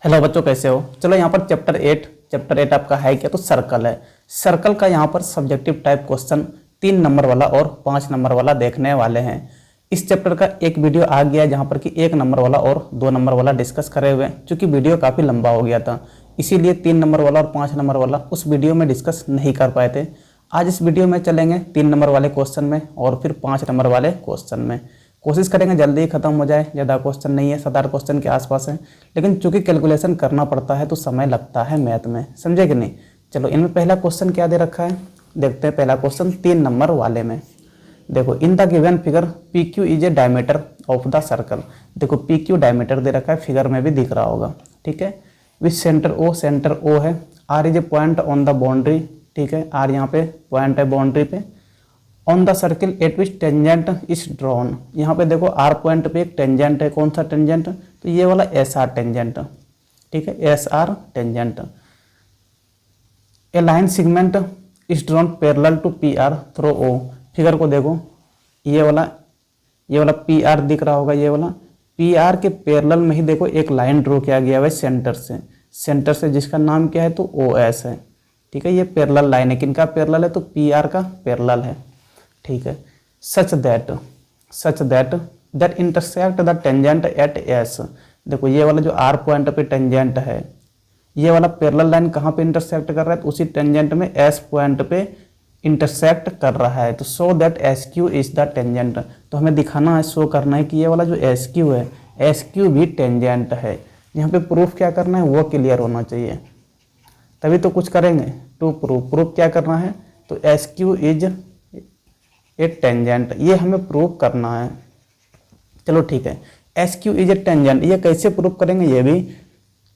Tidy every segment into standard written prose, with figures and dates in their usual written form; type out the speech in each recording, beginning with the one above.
Hello बच्चों, कैसे हो। चलो यहाँ पर चैप्टर 8 आपका है क्या, तो सर्कल है। सर्कल का यहाँ पर सब्जेक्टिव टाइप क्वेश्चन 3 नंबर वाला और 5 नंबर वाला देखने वाले हैं। इस चैप्टर का एक वीडियो आ गया है जहाँ पर कि 1 नंबर वाला और 2 नंबर वाला डिस्कस करे हुए हैं। चूँकि वीडियो काफ़ी लंबा हो गया था, इसीलिए 3 नंबर वाला और 5 नंबर वाला उस वीडियो में डिस्कस नहीं कर पाए थे। आज इस वीडियो में चलेंगे 3 नंबर वाले क्वेश्चन में और फिर 5 नंबर वाले क्वेश्चन में। कोशिश करेंगे जल्दी ही खत्म हो जाए, ज़्यादा क्वेश्चन नहीं है, 7-8 क्वेश्चन के आसपास है। लेकिन चूंकि कैलकुलेशन करना पड़ता है तो समय लगता है मैथ में, समझे कि नहीं। चलो इनमें पहला क्वेश्चन क्या दे रखा है, देखते हैं। पहला क्वेश्चन 3 नंबर वाले में देखो, इन the given figure P Q is a diameter of the circle. देखो पी क्यू डायमीटर दे रखा है, फिगर में भी दिख रहा होगा, ठीक है। विच सेंटर ओ है, R is a point on the boundary, ठीक है। आर यहाँ पे पॉइंट है बाउंड्री पे। On the circle at which tangent is drawn, यहाँ पे देखो आर पॉइंट पे एक टेंजेंट है। कौन सा टेंजेंट, तो ये वाला एस आर टेंजेंट, ठीक है, S R tangent. A line segment is drawn parallel to P R through O. Figure को देखो, ये वाला पी आर दिख रहा होगा, ये वाला पी आर के पैरेलल में ही देखो एक लाइन ड्रॉ किया गया है सेंटर से जिसका नाम क्या है, तो ओ एस है, ठीक है। ये पैरेलल लाइन है, किनका पैरेलल है, तो पी आर का पैरेलल है, ठीक है। Such that that intersect the tangent at S. देखो ये वाला जो आर पॉइंट पे टेंजेंट है, ये वाला पैरेलल लाइन कहाँ पे इंटरसेक्ट कर रहा है, तो उसी टेंजेंट में एस पॉइंट पे इंटरसेक्ट कर रहा है। तो so that S Q is the tangent, तो हमें दिखाना है, शो करना है कि ये वाला जो एस क्यू है, एस क्यू भी टेंजेंट है। यहाँ पे प्रूफ क्या करना है, वो क्लियर होना चाहिए, तभी तो कुछ करेंगे। टू प्रूफ क्या करना है, तो S Q is a tangent, ये हमें प्रूव करना है। चलो ठीक है, S Q is a tangent, ये कैसे प्रूव करेंगे, ये भी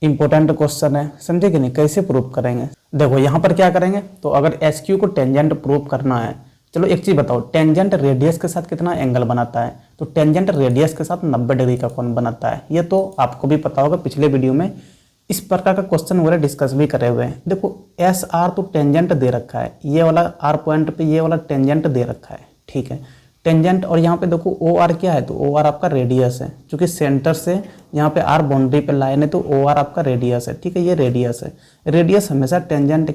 इंपॉर्टेंट क्वेश्चन है, समझे कि नहीं। कैसे प्रूव करेंगे, देखो यहाँ पर क्या करेंगे, तो अगर एस क्यू को टेंजेंट प्रूव करना है, चलो एक चीज़ बताओ, टेंजेंट रेडियस के साथ कितना एंगल बनाता है, तो टेंजेंट रेडियस के साथ 90 डिग्री का कोण बनाता है। ये तो आपको भी पता होगा, पिछले वीडियो में इस प्रकार का क्वेश्चन वगैरह डिस्कस भी करे हुए हैं। देखो एस आर तो टेंजेंट दे रखा है, ये वाला आर पॉइंट पे ये वाला टेंजेंट दे रखा है, ठीक है, टेंजेंट। और यहाँ पे देखो ओ आर क्या है, तो ओ आर आपका रेडियस है, क्योंकि सेंटर से यहाँ पे आर बाउंड्री पे लाइन है, तो ओ आर आपका रेडियस है, ठीक है, ये रेडियस है। रेडियस हमेशा टेंजेंट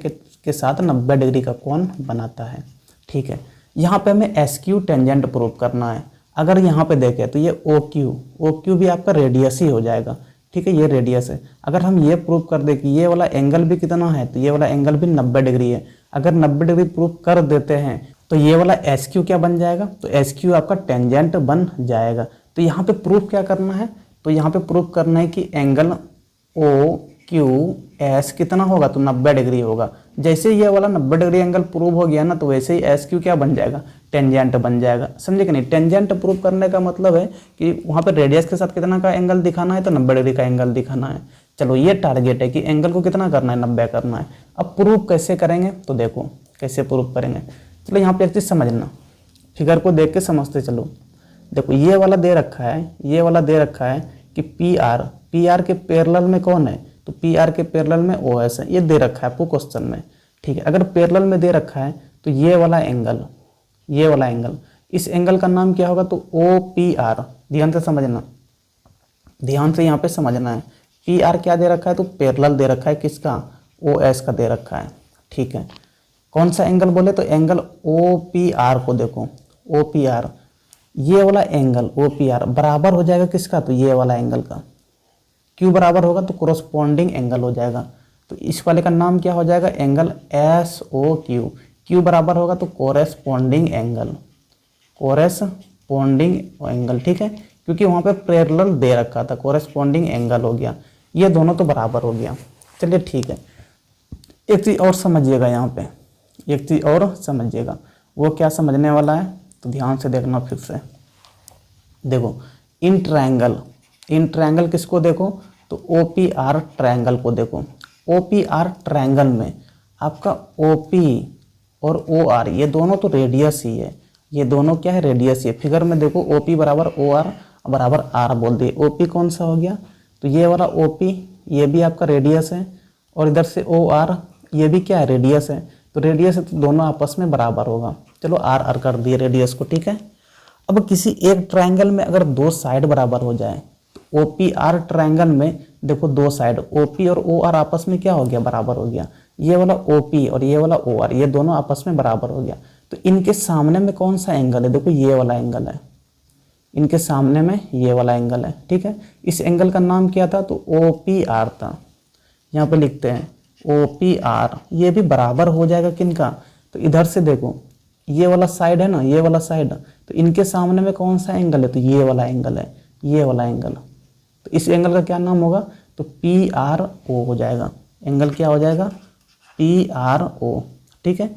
के साथ 90 डिग्री का कोण बनाता है, ठीक है। यहाँ पे हमें एस क्यू टेंजेंट प्रूव करना है। अगर यहाँ पे देखें तो ये ओ क्यू भी आपका रेडियस ही हो जाएगा, ठीक है, ये रेडियस है। अगर हम ये प्रूव कर दे कि ये वाला एंगल भी कितना है, तो ये वाला एंगल भी 90 डिग्री है। अगर 90 डिग्री प्रूव कर देते हैं तो ये वाला एस क्यू क्या बन जाएगा, तो एस क्यू आपका टेंजेंट बन जाएगा। तो यहाँ पे प्रूफ क्या करना है, तो यहाँ पे प्रूफ करना है कि एंगल ओ क्यू एस कितना होगा, तो 90 डिग्री होगा। जैसे ये वाला 90 डिग्री एंगल प्रूव हो गया ना, तो वैसे ही एस क्यू क्या बन जाएगा, टेंजेंट बन जाएगा, समझे कि नहीं। टेंजेंट प्रूव करने का मतलब है कि वहाँ पे रेडियस के साथ कितना का एंगल दिखाना है, तो 90 डिग्री का एंगल दिखाना है। चलो ये टारगेट है कि एंगल को कितना करना है, 90 करना है। अब प्रूफ कैसे करेंगे, तो देखो कैसे प्रूफ करेंगे। चलो यहाँ पे एक चीज़ समझना, फिगर को देख के समझते चलो। देखो ये वाला दे रखा है, ये वाला दे रखा है कि पी आर के पैरेलल में कौन है, तो पी आर के पैरेलल में ओ एस है, ये दे रखा है आपको क्वेश्चन में, ठीक है। अगर पैरेलल में दे रखा है तो ये वाला एंगल, इस एंगल का नाम क्या होगा, तो ओ पी आर। ध्यान से समझना, ध्यान से यहाँ पे समझना है। पी आर क्या दे रखा है, तो पैरेलल दे रखा है, किसका, ओ एस का दे रखा है, ठीक है। कौन सा एंगल बोले, तो एंगल ओ पी आर को देखो, ओ पी आर, ये वाला एंगल ओ पी आर बराबर हो जाएगा किसका, तो ये वाला एंगल का। क्यों बराबर होगा, तो कोरस्पॉन्डिंग एंगल हो जाएगा। तो इस वाले का नाम क्या हो जाएगा, angle S O Q. Q बराबर होगा तो कोरेस्पॉन्डिंग एंगल, ठीक है, क्योंकि वहाँ पे पैरेलल दे रखा था, कोरेस्पॉन्डिंग एंगल हो गया। ये दोनों तो बराबर हो गया, चलिए ठीक है। एक चीज़ और समझिएगा, यहाँ पे एक चीज़ और समझिएगा, वो क्या समझने वाला है, तो ध्यान से देखना फिर से। देखो इन ट्रायंगल किसको देखो, तो ओ पी आर ट्रायंगल को देखो। ओ पी आर ट्रायंगल में आपका ओ पी और ओ आर ये दोनों तो रेडियस ही है, ये दोनों क्या है, रेडियस ही है। फिगर में देखो ओ पी बराबर ओ आर बराबर आर बोल दिए। ओ पी कौन सा हो गया, तो ये वाला ओ पी, ये भी आपका रेडियस है, और इधर से ओ आर ये भी क्या है, रेडियस है। तो रेडियस है तो दोनों आपस में बराबर होगा। चलो आर कर दिए रेडियस को, ठीक है। अब किसी एक ट्रायंगल में अगर 2 साइड बराबर हो जाए, तो ओ पी आर ट्रायंगल में देखो दो साइड ओ पी और ओ आर आपस में क्या हो गया, बराबर हो गया। ये वाला ओ पी और ये वाला ओ आर ये दोनों आपस में बराबर हो गया। तो इनके सामने में कौन सा एंगल है, देखो ये वाला एंगल है, इनके सामने में ये वाला एंगल है, ठीक है। इस एंगल का नाम क्या था, तो ओ पी आर था। यहाँ पे लिखते हैं ओ पी आर, ये भी बराबर हो जाएगा किनका, तो इधर से देखो ये वाला साइड है ना, ये वाला साइड, तो इनके सामने में कौन सा एंगल है, तो ये वाला एंगल है, ये वाला एंगल। तो इस एंगल का क्या नाम होगा, तो पी आर ओ हो जाएगा। एंगल क्या हो जाएगा, पी आर ओ, ठीक है।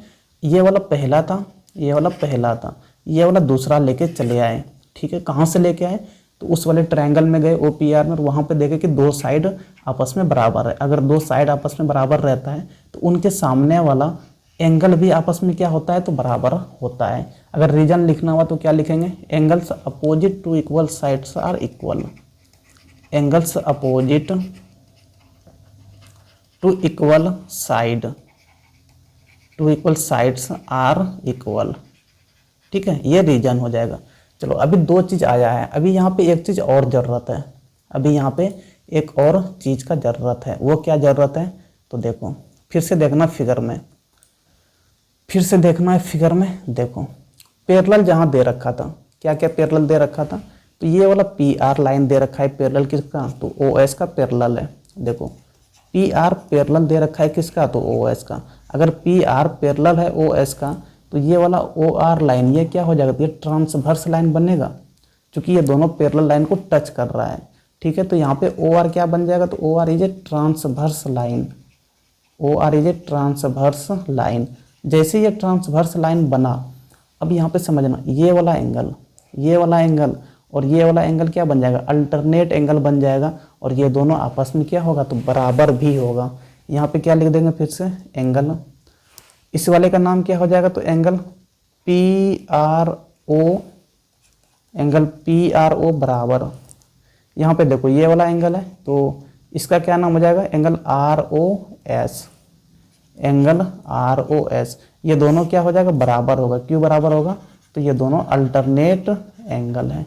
ये वाला पहला था, ये वाला पहला था, ये वाला दूसरा लेके चले आए, ठीक है। कहाँ से लेके आए, तो उस वाले ट्रायंगल में गए ओ पी आर में, वहाँ पे देखे कि दो साइड आपस में बराबर है। अगर दो साइड आपस में बराबर रहता है तो उनके सामने वाला एंगल भी आपस में क्या होता है, तो बराबर होता है। अगर रीजन लिखना हुआ तो क्या लिखेंगे, angles opposite to equal sides are equal. Angles opposite to equal side, to equal sides are equal, ठीक है। ये रीजन हो जाएगा। चलो अभी दो चीज़ आया है, अभी यहाँ पे एक चीज़ और ज़रूरत है, अभी यहाँ पे एक और चीज़ का ज़रूरत है। वो क्या ज़रूरत है, तो देखो फिर से देखना फिगर में, फिर से देखना है फिगर में। देखो पैरेलल जहाँ दे रखा था, क्या क्या पैरेलल दे रखा था, तो ये वाला पी आर लाइन दे रखा है पैरेलल किसका, तो ओ एस का पैरेलल है। देखो पी आर पैरेलल दे रखा है किसका, तो ओ एस का। अगर पी आर पैरेलल है ओ एस का, तो ये वाला ओ आर लाइन ये क्या हो जाएगा, ये ट्रांसवर्स लाइन बनेगा, क्योंकि ये दोनों पैरेलल लाइन को टच कर रहा है, ठीक है। तो यहाँ पे ओ आर क्या बन जाएगा, तो O R is a transverse line, O R is a transverse line. जैसे ये ट्रांसवर्स लाइन बना, अब यहाँ पे समझना ये वाला एंगल, ये वाला एंगल और ये वाला एंगल क्या बन जाएगा, अल्टरनेट एंगल बन जाएगा, और ये दोनों आपस में क्या होगा, तो बराबर भी होगा। यहाँ पे क्या लिख देंगे फिर से, एंगल, इस वाले का नाम क्या हो जाएगा, तो angle P R O, angle P R O बराबर, यहाँ पे देखो ये वाला एंगल है तो इसका क्या नाम हो जाएगा, angle R O S, angle R O S. ये दोनों क्या हो जाएगा, बराबर होगा। क्यों बराबर होगा, तो ये दोनों अल्टरनेट एंगल हैं,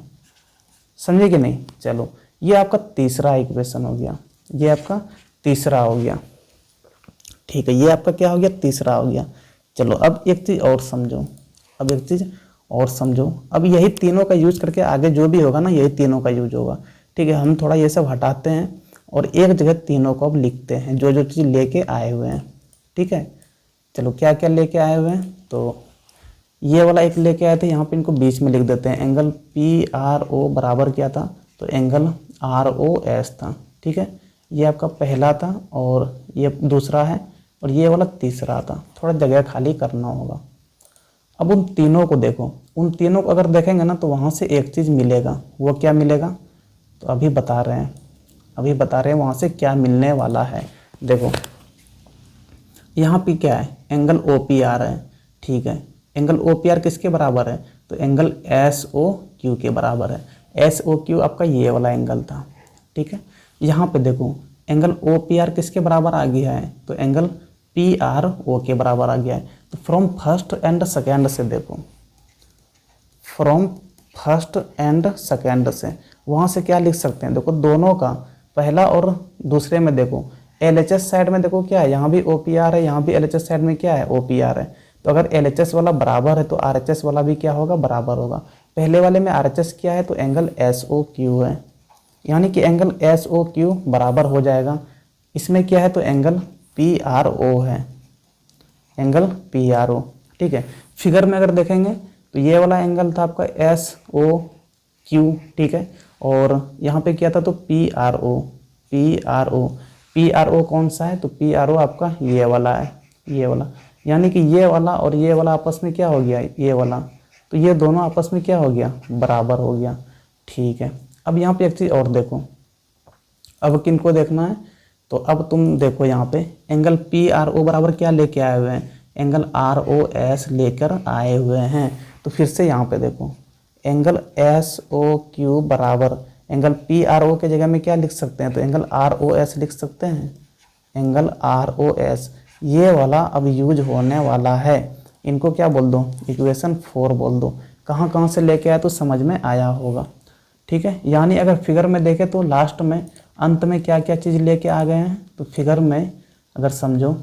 समझे कि नहीं। चलो ये आपका तीसरा इक्वेशन हो गया, ये आपका तीसरा हो गया, ठीक है। ये आपका क्या हो गया, तीसरा हो गया। चलो अब एक चीज़ और समझो, अब एक चीज़ और समझो। अब यही तीनों का यूज करके आगे जो भी होगा ना, यही तीनों का यूज होगा, ठीक है। हम थोड़ा ये सब हटाते हैं और एक जगह तीनों को अब लिखते हैं, जो जो चीज़ लेके आए हुए हैं, ठीक है। चलो क्या क्या लेके आए हुए हैं, तो ये वाला एक लेके आए थे, यहाँ पे इनको बीच में लिख देते हैं। एंगल पी आर ओ बराबर क्या था, तो एंगल आर ओ एस था, ठीक है। ये आपका पहला था और ये दूसरा है और ये वाला तीसरा था। थोड़ा जगह खाली करना होगा। अब उन तीनों को देखो, उन तीनों को अगर देखेंगे ना तो वहाँ से एक चीज़ मिलेगा। वो क्या मिलेगा, तो अभी बता रहे हैं, अभी बता रहे हैं वहाँ से क्या मिलने वाला है। देखो यहाँ पे क्या है, एंगल ओ पी आर है, ठीक है। एंगल ओ पी आर किसके बराबर है, तो एंगल एस ओ क्यू के बराबर है। एस ओ क्यू आपका ये वाला एंगल था, ठीक है। यहाँ पे देखो एंगल ओ पी आर किसके बराबर आ गया है, तो एंगल पी आर ओ के बराबर आ गया है। तो फ्रॉम फर्स्ट एंड सेकेंड से देखो, फ्रॉम फर्स्ट एंड सेकेंड से वहाँ से क्या लिख सकते हैं, देखो दोनों का पहला और दूसरे में देखो एल एच एस साइड में देखो क्या है, यहाँ भी ओ पी आर है, यहाँ भी एल एच एस साइड में क्या है, ओ पी आर है। तो अगर एल एच एस वाला बराबर है तो आर एच एस वाला भी क्या होगा, बराबर होगा। पहले वाले में आर एच एस क्या है, तो एंगल एस ओ क्यू है, यानी कि एंगल एस ओ क्यू बराबर हो जाएगा। इसमें क्या है, तो एंगल पी आर ओ है, एंगल पी आर ओ, ठीक है। फिगर में अगर देखेंगे तो ये वाला एंगल था आपका एस ओ क्यू, ठीक है। और यहाँ पे क्या था, तो P R O, P R O, P R O कौन सा है, तो पी आर ओ आपका ये वाला है, ये वाला। यानी कि ये वाला और ये वाला आपस में क्या हो गया, ये वाला, तो ये दोनों आपस में क्या हो गया, बराबर हो गया, ठीक है। अब यहाँ पे एक चीज़ और देखो, अब किनको देखना है, तो अब तुम देखो यहाँ पे एंगल पी आर ओ बराबर क्या लेके आए हुए हैं, एंगल आर ओ एस लेकर आए हुए हैं। तो फिर से यहाँ पे देखो एंगल एस ओ क्यू बराबर एंगल पी आर ओ के जगह में क्या लिख सकते हैं, तो एंगल आर ओ एस लिख सकते हैं, एंगल आर ओ एस। ये वाला अब यूज होने वाला है, इनको क्या बोल दो, इक्वेशन 4 बोल दो। कहाँ कहाँ से लेके आए तो समझ में आया होगा, ठीक है। यानी अगर फिगर में देखें तो लास्ट में अंत में क्या क्या चीज़ लेके आ गए हैं, तो फिगर में अगर समझो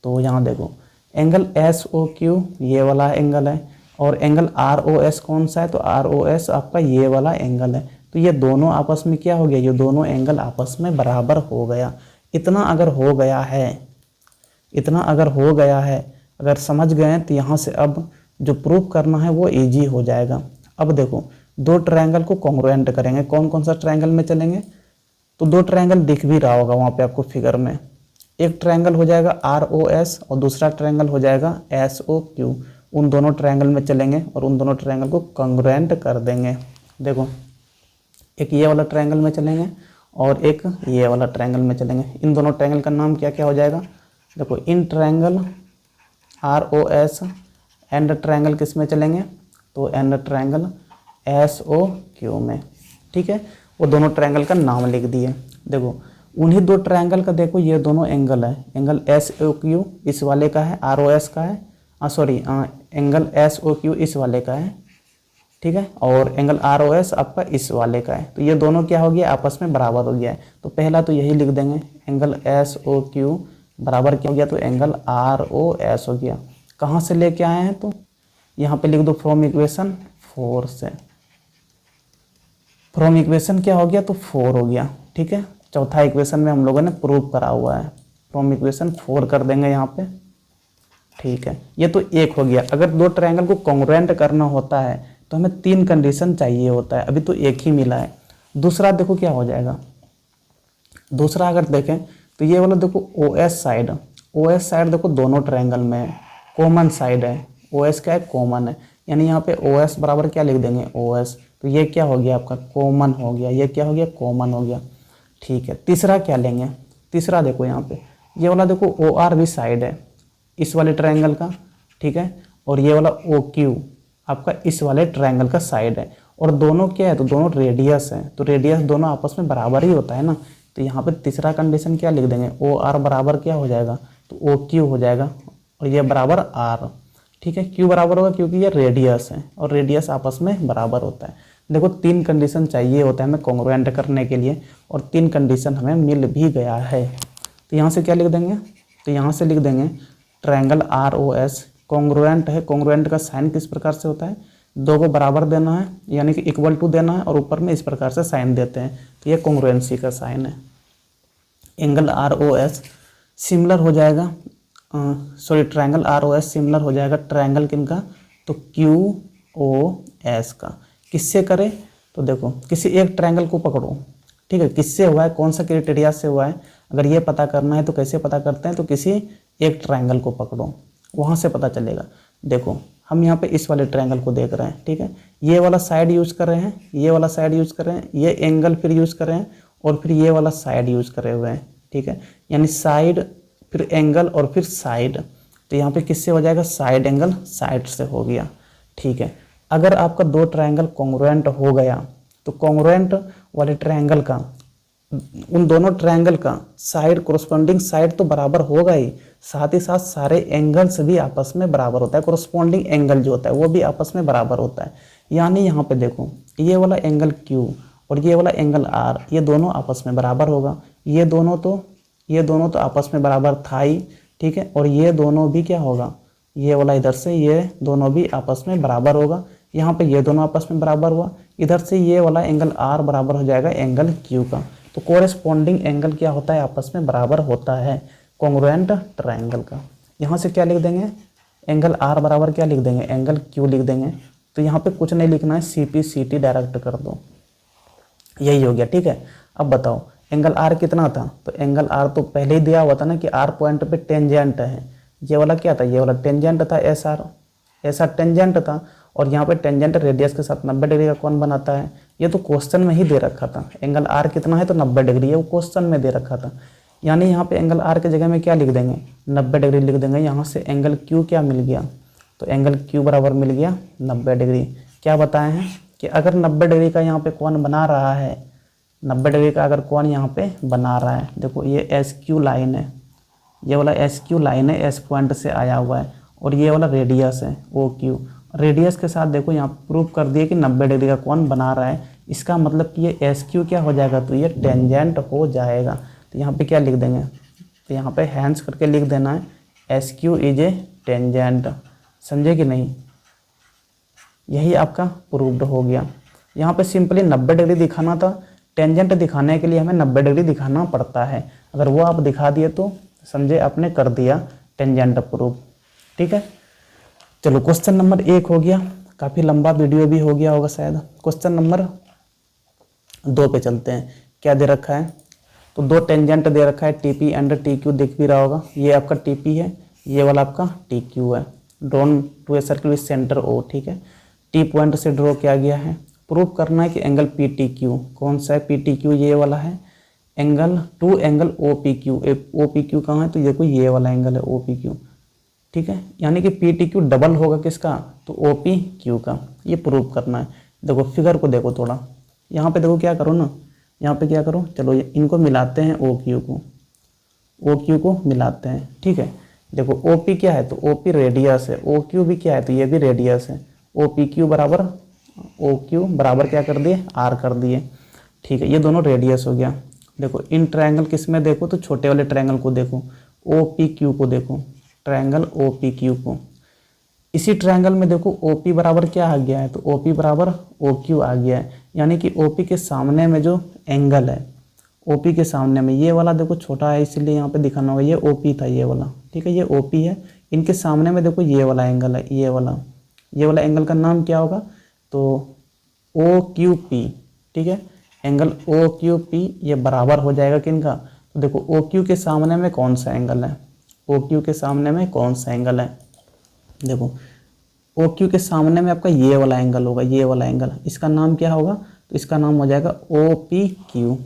तो यहाँ देखो एंगल एस ओ क्यू ये वाला एंगल है, और एंगल आर ओ एस कौन सा है, तो आर ओ एस आपका ये वाला एंगल है। तो ये दोनों आपस में क्या हो गया, ये दोनों एंगल आपस में बराबर हो गया। इतना अगर हो गया है, इतना अगर हो गया है, अगर समझ गए तो यहाँ से अब जो प्रूफ करना है वो इजी हो जाएगा। अब देखो दो ट्रायंगल को कॉन्ग्रुएंट करेंगे, कौन कौन सा ट्रायंगल में चलेंगे, तो दो ट्रायंगल दिख भी रहा होगा वहाँ पे आपको फिगर में। एक ट्रायंगल हो जाएगा आर ओ एस और दूसरा ट्रायंगल हो जाएगा एस ओ क्यू। उन दोनों ट्रायंगल में चलेंगे और उन दोनों ट्रायंगल को कॉन्ग्रुएंट कर देंगे। देखो एक ये वाला ट्रायंगल में चलेंगे और एक ये वाला ट्रायंगल में चलेंगे। इन दोनों ट्रायंगल का नाम क्या क्या हो जाएगा, देखो in triangle R O S and triangle किस में चलेंगे, तो and triangle S O Q में। ठीक है, वो दोनों ट्रायंगल का नाम लिख दिए। देखो उन्हीं दो ट्रायंगल का देखो ये दोनों एंगल है, एंगल एस ओ क्यू इस वाले का है, आर ओ एस का है, एंगल एस ओ क्यू इस वाले का है। ठीक है, और एंगल आर ओ एस आपका इस वाले का है। तो ये दोनों क्या हो गया, आपस में बराबर हो गया है। तो पहला तो यही लिख देंगे, एंगल एस ओ क्यू बराबर क्या हो गया, तो एंगल आर ओ एस हो गया। कहाँ से लेके आए हैं, तो यहाँ पे लिख दो फ्रॉम इक्वेशन 4 से। फ्रॉम इक्वेशन क्या हो गया, तो 4 हो गया। ठीक है, चौथा इक्वेशन में हम लोगों ने प्रूव करा हुआ है, फ्रॉम इक्वेशन 4 कर देंगे यहाँ पे। ठीक है, ये तो एक हो गया। अगर दो ट्रायंगल को कॉन्ग्रुएंट करना होता है तो हमें 3 कंडीशन चाहिए होता है, अभी तो एक ही मिला है। दूसरा देखो क्या हो जाएगा, दूसरा अगर देखें तो ये वाला देखो O S side, O S side देखो दोनों ट्रायंगल में है, कॉमन साइड है। ओ एस क्या है, कॉमन है, यानी यहाँ पे ओ एस बराबर क्या लिख देंगे, ओ एस। तो ये क्या हो गया आपका, कॉमन हो गया, ये क्या हो गया, कॉमन हो गया। ठीक है, तीसरा क्या लेंगे, तीसरा देखो यहाँ पे ये वाला देखो ओ आर भी साइड है इस वाले ट्रायंगल का। ठीक है, और ये वाला ओ क्यू आपका इस वाले ट्रायंगल का साइड है, और दोनों क्या है, तो दोनों रेडियस है। तो रेडियस दोनों आपस में बराबर ही होता है ना। तो यहाँ पे तीसरा कंडीशन क्या लिख देंगे, ओ आर बराबर क्या हो जाएगा, तो ओ क्यू हो जाएगा, और ये बराबर आर। ठीक है, क्यू बराबर होगा क्योंकि ये रेडियस है और रेडियस आपस में बराबर होता है। देखो 3 कंडीशन चाहिए होता है हमें कॉन्ग्रुएंट करने के लिए, और 3 कंडीशन हमें मिल भी गया है। तो यहाँ से क्या लिख देंगे, तो यहाँ से लिख देंगे triangle R O S congruent है। कॉन्ग्रुएंट का साइन किस प्रकार से होता है, दो को बराबर देना है, यानी कि इक्वल टू देना है, और ऊपर में इस प्रकार से साइन देते हैं। तो ये कॉन्ग्रुएंसी का साइन है। Angle R O S similar हो जाएगा, triangle R O S similar हो जाएगा ट्रायंगल किनका, तो क्यू ओ एस का। किससे करें, तो देखो किसी एक ट्रायंगल को पकड़ो। ठीक है, किससे हुआ है, कौन सा क्राइटेरिया से हुआ है, अगर ये पता करना है तो कैसे पता करते हैं, तो किसी एक ट्रायंगल को पकड़ो, वहाँ से पता चलेगा। देखो हम यहाँ पे इस वाले ट्रायंगल को देख रहे हैं। ठीक है, ये वाला साइड यूज़ कर रहे हैं, ये वाला साइड यूज़ कर रहे हैं, ये एंगल फिर यूज़ कर रहे हैं, और फिर ये वाला साइड यूज़ करे हुए हैं। ठीक है, यानी साइड फिर एंगल और फिर साइड। तो यहाँ पे किससे हो जाएगा, साइड एंगल साइड से हो गया। ठीक है, अगर आपका दो ट्रायंगल कॉन्ग्रुएंट हो गया तो कॉन्ग्रुएंट वाले ट्रायंगल का, उन दोनों ट्रायंगल का साइड कोरस्पॉन्डिंग साइड तो बराबर होगा ही, साथ ही साथ सारे एंगल्स भी आपस में बराबर होता है। कोरस्पॉन्डिंग एंगल जो होता है वो भी आपस में बराबर होता है। यानी यहाँ पे देखो ये वाला एंगल Q और ये वाला एंगल R, ये दोनों आपस में बराबर होगा। ये दोनों तो आपस में बराबर था ही। ठीक है, और ये दोनों भी क्या होगा, ये वाला इधर से ये दोनों भी आपस में बराबर होगा। यहाँ पे ये दोनों आपस में बराबर हुआ, इधर से ये वाला एंगल R बराबर हो जाएगा एंगल Q का। तो कोरेस्पॉन्डिंग एंगल क्या होता है, आपस में बराबर होता है कॉन्ग्रुएंट ट्रायंगल का। यहाँ से क्या लिख देंगे, एंगल R बराबर क्या लिख देंगे, एंगल Q लिख देंगे। तो यहाँ पे कुछ नहीं लिखना है, CP CT डायरेक्ट कर दो, यही हो गया। ठीक है, अब बताओ एंगल R कितना था, तो एंगल R तो पहले ही दिया हुआ था ना कि R पॉइंट पे टेंजेंट है। ये वाला क्या था, ये वाला टेंजेंट था, ऐसा टेंजेंट था, और यहाँ पे टेंजेंट रेडियस के साथ 90 डिग्री का कोण बनाता है। ये तो क्वेश्चन में ही दे रखा था, एंगल R कितना है तो 90 डिग्री है, वो क्वेश्चन में दे रखा था। यानी यहाँ पे एंगल R के जगह में क्या लिख देंगे, 90 डिग्री लिख देंगे। यहाँ से एंगल Q क्या मिल गया, तो एंगल Q बराबर मिल गया 90 डिग्री। क्या बताए हैं कि अगर 90 डिग्री का यहाँ पे कोण बना रहा है, 90 डिग्री का अगर कोण यहाँ पे बना रहा है, देखो ये SQ लाइन है, ये वाला SQ लाइन है, S पॉइंट से आया हुआ है, और ये वाला रेडियस है OQ। रेडियस के साथ देखो यहाँ प्रूव कर दिए कि 90 डिग्री का कोण बना रहा है, इसका मतलब कि ये एस क्यू क्या हो जाएगा, तो ये टेंजेंट हो जाएगा। तो यहाँ पे क्या लिख देंगे, तो यहाँ पे हैंस करके लिख देना है S Q is a tangent. समझे कि नहीं, यही आपका प्रूव्ड हो गया। यहाँ पे सिंपली 90 डिग्री दिखाना था, टेंजेंट दिखाने के लिए हमें 90 डिग्री दिखाना पड़ता है। अगर वो आप दिखा दिए तो समझे आपने कर दिया टेंजेंट प्रूफ। ठीक है, चलो क्वेश्चन नंबर 1 हो गया, काफ़ी लंबा वीडियो भी हो गया होगा शायद। क्वेश्चन नंबर 2 पे चलते हैं। क्या दे रखा है, तो 2 टेंजेंट दे रखा है, टीपी एंड टी क्यू, दिख भी रहा होगा। ये आपका टीपी है, ये वाला आपका टी क्यू है। Drawn to a circle with centre O. ठीक है, टी पॉइंट से ड्रॉ किया गया है। प्रूव करना है कि एंगल पी टी क्यू कौन सा है, पी टी क्यू ये वाला है। Angle two angle O P Q, O P Q कहाँ है, तो ये कोई ये वाला एंगल है ओ पी क्यू। ठीक है, यानी कि पी टी क्यू डबल होगा किसका, तो ओ पी क्यू का। ये प्रूव करना है। देखो फिगर को देखो थोड़ा, यहाँ पे देखो क्या करो ना, यहाँ पे क्या करो, चलो इनको मिलाते हैं, ओ क्यू को मिलाते हैं। ठीक है, देखो ओ पी क्या है, तो ओ पी रेडियस है, ओ क्यू भी क्या है, तो ये भी रेडियस है। ओ पी क्यू बराबर ओ क्यू बराबर क्या कर दिए, आर कर दिए। ठीक है, ये दोनों रेडियस हो गया। देखो इन ट्रायंगल किस में देखो, तो छोटे वाले ट्रायंगल को देखो, ओ पी क्यू को देखो, ट्रायंगल ओ पी क्यू को। इसी ट्रायंगल में देखो ओ पी बराबर क्या आ गया है, तो ओ पी बराबर ओ क्यू आ गया है। यानी कि ओ पी के सामने में जो एंगल है, ओ पी के सामने में ये वाला देखो छोटा है, इसलिए यहाँ पे दिखाना होगा, ये ओ पी था ये वाला। ठीक है, ये ओ पी है। इनके सामने में देखो ये वाला एंगल है, ये वाला एंगल का नाम क्या होगा, तो ओ क्यू पी। ठीक है, एंगल ओ क्यू पी ये बराबर हो जाएगा किनका, तो देखो ओ क्यू के सामने में कौन सा एंगल है, ओ क्यू के सामने में कौन सा एंगल है, देखो ओ क्यू के सामने में आपका ये वाला एंगल होगा, ये वाला एंगल। इसका नाम क्या होगा, तो इसका नाम हो जाएगा O P Q,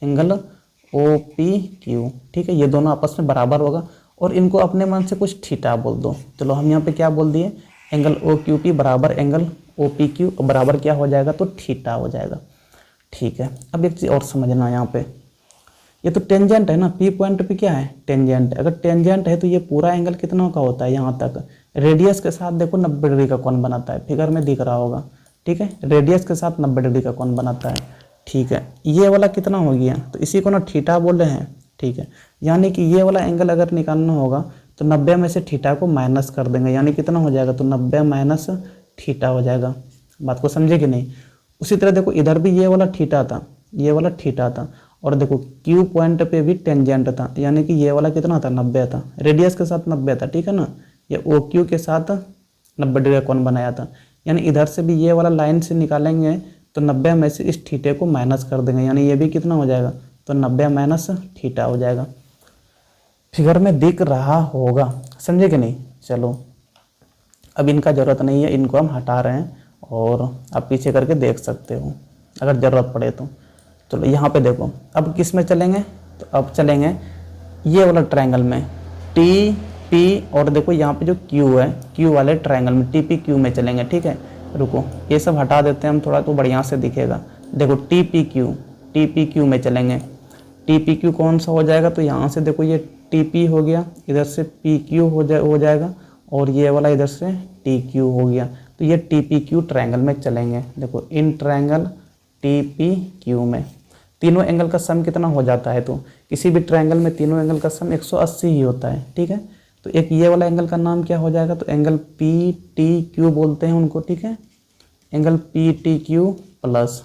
angle O P Q. ठीक है, ये दोनों आपस में बराबर होगा और इनको अपने मन से कुछ थीटा बोल दो। चलो हम यहाँ पे क्या बोल दिए, एंगल ओ क्यू पी बराबर एंगल ओ पी क्यू बराबर क्या हो जाएगा, तो थीटा हो जाएगा। ठीक है, अब एक चीज़ और समझना, यहाँ पे ये तो टेंजेंट है ना, पी पॉइंट पे क्या है, टेंजेंट। अगर टेंजेंट है तो ये पूरा एंगल कितना का होता है, यहाँ तक रेडियस के साथ देखो 90 डिग्री का कोण बनाता है, फिगर में दिख रहा होगा। ठीक है, रेडियस के साथ 90 डिग्री का कोण बनाता है। ठीक है, ये वाला कितना हो गया, तो इसी को ना थीटा बोल रहे हैं। ठीक है, यानी कि ये वाला एंगल अगर निकालना होगा तो 90 में से थीटा को माइनस कर देंगे, यानी कितना हो जाएगा, तो 90 माइनस थीटा हो जाएगा। बात को समझे कि नहीं। उसी तरह देखो इधर भी ये वाला थीटा था, ये वाला थीटा था, और देखो क्यू पॉइंट पे भी टेंजेंट था, यानी कि ये वाला कितना था, 90 था, रेडियस के साथ 90 था। ठीक है ना, ये ओ क्यू के साथ 90 डिग्री का कोण बनाया था। यानी इधर से भी ये वाला लाइन से निकालेंगे तो 90 में से इस थीटे को माइनस कर देंगे, यानी ये भी कितना हो जाएगा, तो 90 माइनस थीटा हो जाएगा। फिगर में दिख रहा होगा, समझे कि नहीं। चलो अब इनका ज़रूरत नहीं है, इनको हम हटा रहे हैं और आप पीछे करके देख सकते हो अगर ज़रूरत पड़े तो। चलो यहाँ पे देखो, अब किस में चलेंगे, तो अब चलेंगे ये वाला ट्रायंगल में, टी पी, और देखो यहाँ पे जो क्यू है, क्यू वाले ट्रायंगल में टी पी क्यू में चलेंगे। ठीक है, रुको ये सब हटा देते हैं हम थोड़ा, तो बढ़िया से दिखेगा। देखो टी पी क्यू में चलेंगे। टी पी क्यू कौन सा हो जाएगा, तो यहाँ से देखो ये टी पी हो गया, इधर से पी क्यू हो जाएगा, और ये वाला इधर से टी क्यू हो गया। तो ये टी पी क्यू ट्रायंगल में चलेंगे। देखो in triangle T P Q में तीनों एंगल का सम कितना हो जाता है, तो किसी भी ट्रायंगल में तीनों एंगल का सम 180 ही होता है। ठीक है, तो एक ये वाला एंगल का नाम क्या हो जाएगा, तो एंगल पी टी क्यू बोलते हैं उनको। ठीक है, angle P T Q plus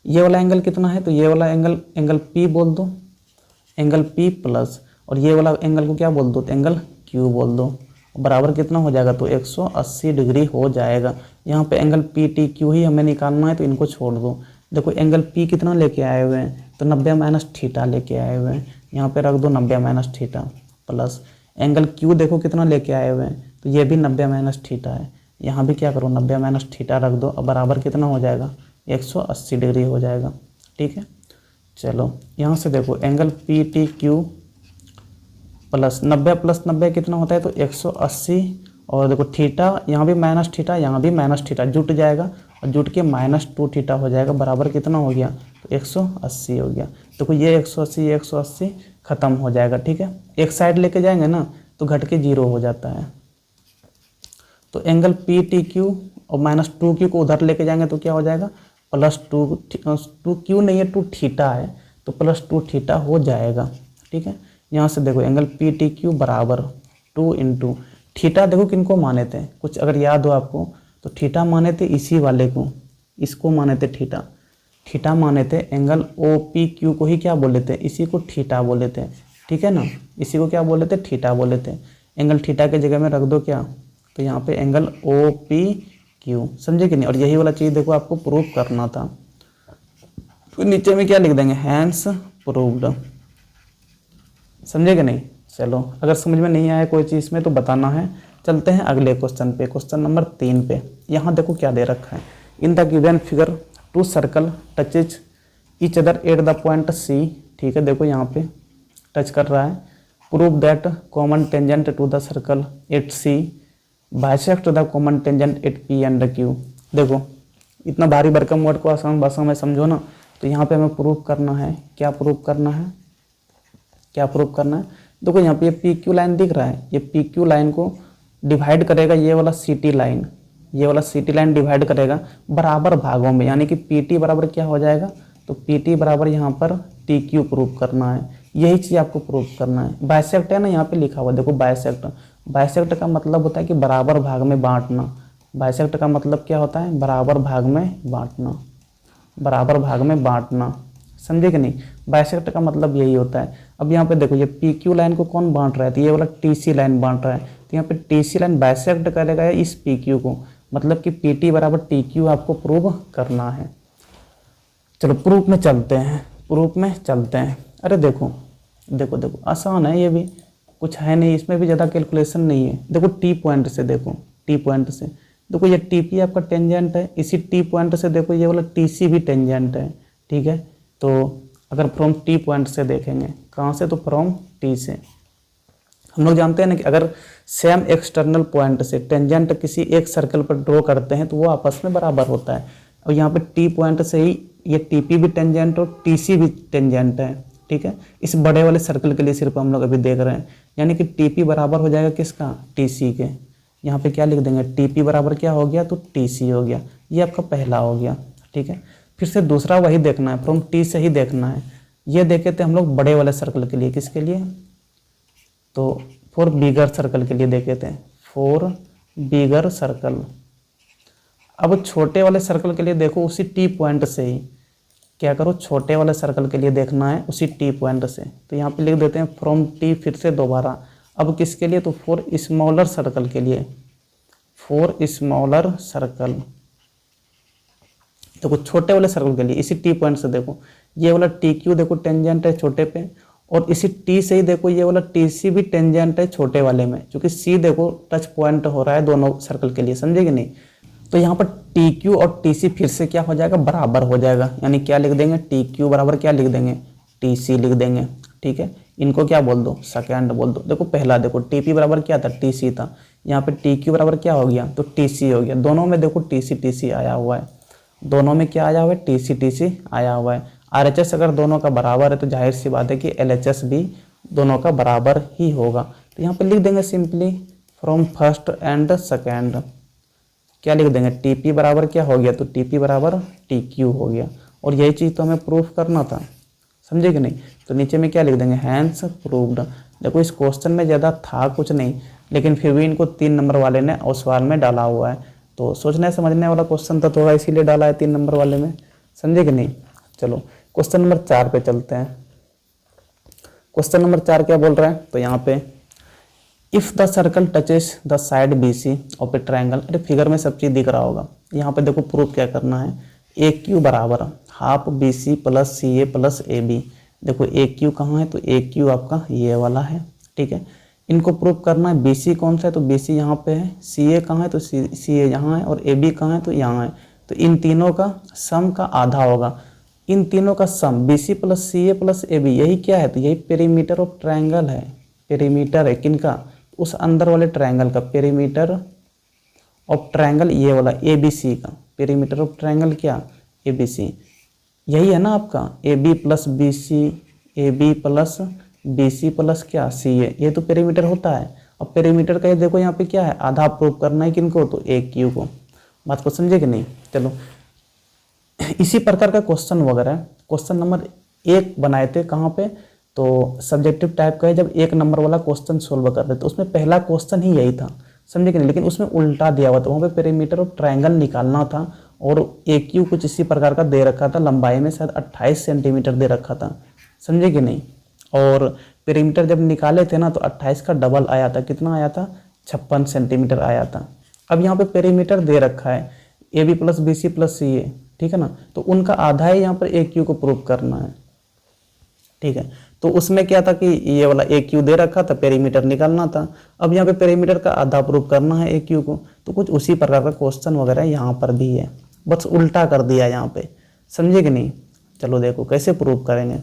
ये वाला एंगल कितना है, तो ये वाला एंगल पी बोल दो, एंगल पी प्लस, और ये वाला एंगल को क्या बोल दो, तो एंगल क्यू बोल दो, बराबर कितना हो जाएगा, तो 180 डिग्री हो जाएगा। यहाँ पे एंगल पी टी क्यू ही हमें निकालना है, तो इनको छोड़ दो। देखो एंगल पी कितना लेके आए हुए हैं, तो 90 माइनस थीटा लेके आए हुए हैं, यहाँ पे रख दो 90 minus theta plus angle Q देखो कितना लेके आए हुए हैं, तो ये भी 90 माइनस थीटा है, यहाँ भी क्या करो 90 माइनस थीटा रख दो, अब बराबर कितना हो जाएगा, 180 डिग्री हो जाएगा। ठीक है, चलो यहाँ से देखो angle P T Q plus 90 कितना होता है, तो 180, और देखो थीटा यहाँ भी माइनस थीटा, यहाँ भी माइनस थीटा जुट जाएगा, और जुट के -2 थीटा हो जाएगा, बराबर कितना हो गया, तो 180 हो गया। देखो ये 180 खत्म हो जाएगा। ठीक है, एक साइड लेके जाएंगे ना तो घट के 0 हो जाता है। तो एंगल पी टी क्यू और -2 क्यू को उधर लेके जाएंगे तो क्या हो जाएगा, प्लस टू क्यू नहीं है, टू थीटा है, तो प्लस टू थीटा हो जाएगा। ठीक है, यहाँ से देखो एंगल पी टी क्यू बराबर 2 इंटू थीटा। देखो किनको माने थे, कुछ अगर याद हो आपको तो थीटा माने थे इसी वाले को, इसको माने थे थीटा। थीटा माने थे एंगल ओ पी क्यू को ही क्या बोले थे, इसी को थीटा बोले थे। ठीक है ना, इसी को क्या बोले थे, थीटा बोले थे। एंगल थीटा के जगह में रख दो क्या, तो यहाँ पे एंगल ओ पी क्यू, समझे कि नहीं। और यही वाला चीज़ देखो आपको प्रूव करना था, तो नीचे में क्या लिख देंगे, हैंस प्रूव्ड। समझे कि नहीं। चलो अगर समझ में नहीं आया कोई चीज़ में तो बताना है। चलते हैं अगले क्वेश्चन पे, क्वेश्चन नंबर 3 पे। यहाँ देखो क्या दे रखा है, in the given figure two circle touches each other at the point C. ठीक है, देखो यहाँ पे टच कर रहा है। Prove that common tangent to the circle at C bisect the common tangent at P and Q. देखो इतना भारी भरकम वर्ड को आसान भाषा में समझो ना, तो यहाँ पे हमें प्रूव करना है। क्या प्रूव करना है, क्या प्रूव करना है, देखो यहाँ पे ये पी क्यू लाइन दिख रहा है, ये पी क्यू लाइन को डिवाइड करेगा ये वाला सी टी लाइन, ये वाला सी टी लाइन डिवाइड करेगा बराबर भागों में, यानी कि पी टी बराबर क्या हो जाएगा, तो पी टी बराबर यहाँ पर टी क्यू प्रूव करना है। यही चीज़ आपको प्रूव करना है। बाइसेक्ट है ना, यहाँ पे लिखा हुआ देखो बाइसेक्ट। बाइसेक्ट का मतलब होता है कि बराबर भाग में बांटना। बाइसेक्ट का मतलब क्या होता है, बराबर भाग में बांटना, बराबर भाग में बांटना। समझे कि नहीं, बाइसेक्ट का मतलब यही होता है। अब यहाँ पे देखो ये पी क्यू लाइन को कौन बांट रहा है, तो ये वाला टी सी लाइन बांट रहा है, तो यहाँ पे टी सी लाइन बाइसेक्ट करेगा इस पी क्यू को, मतलब कि पी टी बराबर टी क्यू आपको प्रूव करना है। चलो प्रूफ में चलते हैं, प्रूफ में चलते हैं। अरे देखो देखो देखो आसान है, ये भी कुछ है नहीं, इसमें भी ज़्यादा कैलकुलेशन नहीं है। देखो टी पॉइंट से, देखो टी पॉइंट से देखो ये टी पी आपका टेंजेंट है, इसी टी पॉइंट से देखो ये वाला टी सी भी टेंजेंट है। ठीक है, तो अगर फ्रॉम टी पॉइंट से देखेंगे, कहाँ से, तो फ्रॉम टी से। हम लोग जानते हैं ना कि अगर सेम एक्सटर्नल पॉइंट से टेंजेंट किसी एक सर्कल पर ड्रॉ करते हैं तो वो आपस में बराबर होता है। और यहाँ पे टी पॉइंट से ही ये टी पी भी टेंजेंट और टी सी भी टेंजेंट है। ठीक है, इस बड़े वाले सर्कल के लिए सिर्फ हम लोग अभी देख रहे हैं, यानी कि टी पी बराबर हो जाएगा किसका, टी सी के। यहाँ पे क्या लिख देंगे, टी पी बराबर क्या हो गया, तो टी सी हो गया। ये आपका पहला हो गया। ठीक है, फिर से दूसरा वही देखना है, फ्रॉम टी से ही देखना है। ये देखे थे हम लोग बड़े वाले सर्कल के लिए, किसके लिए, तो फॉर बिगर सर्कल के लिए देखे थे, फॉर बिगर सर्कल। अब छोटे वाले सर्कल के लिए देखो उसी टी पॉइंट से ही क्या करो, छोटे वाले सर्कल के लिए देखना है उसी टी पॉइंट से। तो यहाँ पे लिख देते हैं फ्रॉम टी, फिर से दोबारा। अब किसके लिए, तो फॉर स्मॉलर सर्कल के लिए, फॉर स्मॉलर सर्कल। देखो छोटे वाले सर्कल के लिए इसी टी पॉइंट से देखो ये वाला टी क्यू देखो टेंजेंट है छोटे पे, और इसी टी से ही देखो ये वाला टी सी भी टेंजेंट है छोटे वाले में, क्योंकि सी देखो टच पॉइंट हो रहा है दोनों सर्कल के लिए। समझे कि नहीं। तो यहाँ पर टी क्यू और टी सी फिर से क्या हो जाएगा, बराबर हो जाएगा। यानी क्या लिख देंगे, टी क्यू बराबर क्या लिख देंगे, टी सी लिख देंगे। ठीक है, इनको क्या बोल दो, सेकेंड बोल दो। देखो पहला देखो टी पी बराबर क्या था, टी सी था, यहाँ पे टी क्यू बराबर क्या हो गया, तो टी सी हो गया। दोनों में देखो टी सी आया हुआ है, दोनों में क्या आया हुआ है, टी सी आया हुआ है। आर एच एस अगर दोनों का बराबर है तो जाहिर सी बात है कि एल एच एस भी दोनों का बराबर ही होगा। तो यहाँ पे लिख देंगे simply from first and second, क्या लिख देंगे, टी पी बराबर क्या हो गया, तो टी पी बराबर टी क्यू हो गया। और यही चीज़ तो हमें प्रूफ करना था। समझे कि नहीं। तो नीचे में क्या लिख देंगे, हैंस प्रूव्ड। देखो इस क्वेश्चन में ज़्यादा था कुछ नहीं, लेकिन फिर भी इनको 3 नंबर वाले ने सवाल में डाला हुआ है। तो सोचने समझने वाला क्वेश्चन था थोड़ा, इसीलिए डाला है 3 नंबर वाले में। समझे कि नहीं। चलो क्वेश्चन नंबर 4 पे चलते हैं। क्वेश्चन नंबर 4 क्या बोल रहा है, तो यहाँ पे if the circle touches the side B C of a triangle. अरे फिगर में सब चीज़ दिख रहा होगा। यहाँ पे देखो प्रूफ क्या करना है, ए क्यू बराबर half B C plus C A plus A B. देखो ए क्यू कहाँ है, तो ए क्यू आपका ये वाला है। ठीक है, इनको प्रूफ करना है। बी सी कौन सा है, तो बी सी यहाँ पे है। सी ए कहाँ है, तो सी ए यहाँ है। और ए बी कहाँ है, तो यहाँ है। तो इन तीनों का सम का आधा होगा। इन तीनों का sum B C plus C A plus A B, यही क्या है, तो यही पेरीमीटर ऑफ ट्रायंगल है। पेरीमीटर है किनका, उस अंदर वाले ट्रायंगल का, पेरीमीटर ऑफ ट्रायंगल ये वाला ए बी सी का। पेरीमीटर ऑफ ट्रायंगल क्या, ए बी सी, यही है ना आपका A B plus B C, A B plus B C plus क्या, सी ए। ये तो पेरीमीटर होता है। अब पेरीमीटर का ये देखो यहाँ पे क्या है, आधा प्रूव करना है किनको, तो ए क्यू को। बात को समझे कि नहीं। चलो, क्वेश्चन नंबर 5 पे चलते हैं। क्वेश्चन नंबर 5 क्या बोल रहा है, तो यहाँ पे if the circle touches the side B C of a triangle. अरे फिगर में सब चीज़ दिख रहा होगा। यहाँ पे देखो प्रूफ क्या करना है, ए क्यू बराबर half B C plus C A plus A B. देखो ए क्यू कहाँ है, तो ये वाला ए क्यू है। और बी सी कहाँ है, तो ये यहाँ है। तो इन तीनों का sum B C plus C A plus A B, यही क्या है, तो यही पेरीमीटर ऑफ ट्रायंगल है। पेरीमीटर ऑफ ट्रायंगल क्या, ए बी सी का। इसी प्रकार का क्वेश्चन वगैरह क्वेश्चन नंबर 1 बनाए थे कहाँ पे, तो सब्जेक्टिव टाइप का है, जब 1 नंबर वाला क्वेश्चन सोल्व कर रहे थे उसमें पहला क्वेश्चन ही यही था, समझे कि नहीं, लेकिन उसमें उल्टा दिया हुआ था, वहाँ पे पेरीमीटर ऑफ ट्रायंगल निकालना था और AQ कुछ इसी प्रकार का दे रखा था, लंबाई में शायद 28 सेंटीमीटर दे रखा था, समझे कि नहीं। और पेरीमीटर जब निकाले थे ना तो 28 का डबल आया था, कितना आया था, 56 सेंटीमीटर आया था। अब यहाँ पे पेरीमीटर दे रखा है AB plus BC plus CA, ठीक है ना, तो उनका आधा ही यहाँ पर AQ को प्रूव करना है, ठीक है। तो उसमें क्या था कि ये वाला AQ दे रखा था, पेरीमीटर निकालना था, अब यहाँ पे पेरीमीटर का आधा प्रूव करना है AQ को, तो कुछ उसी प्रकार का क्वेश्चन वगैरह यहाँ पर भी है, बस उल्टा कर दिया यहाँ पे, समझे कि नहीं। चलो देखो कैसे प्रूव करेंगे,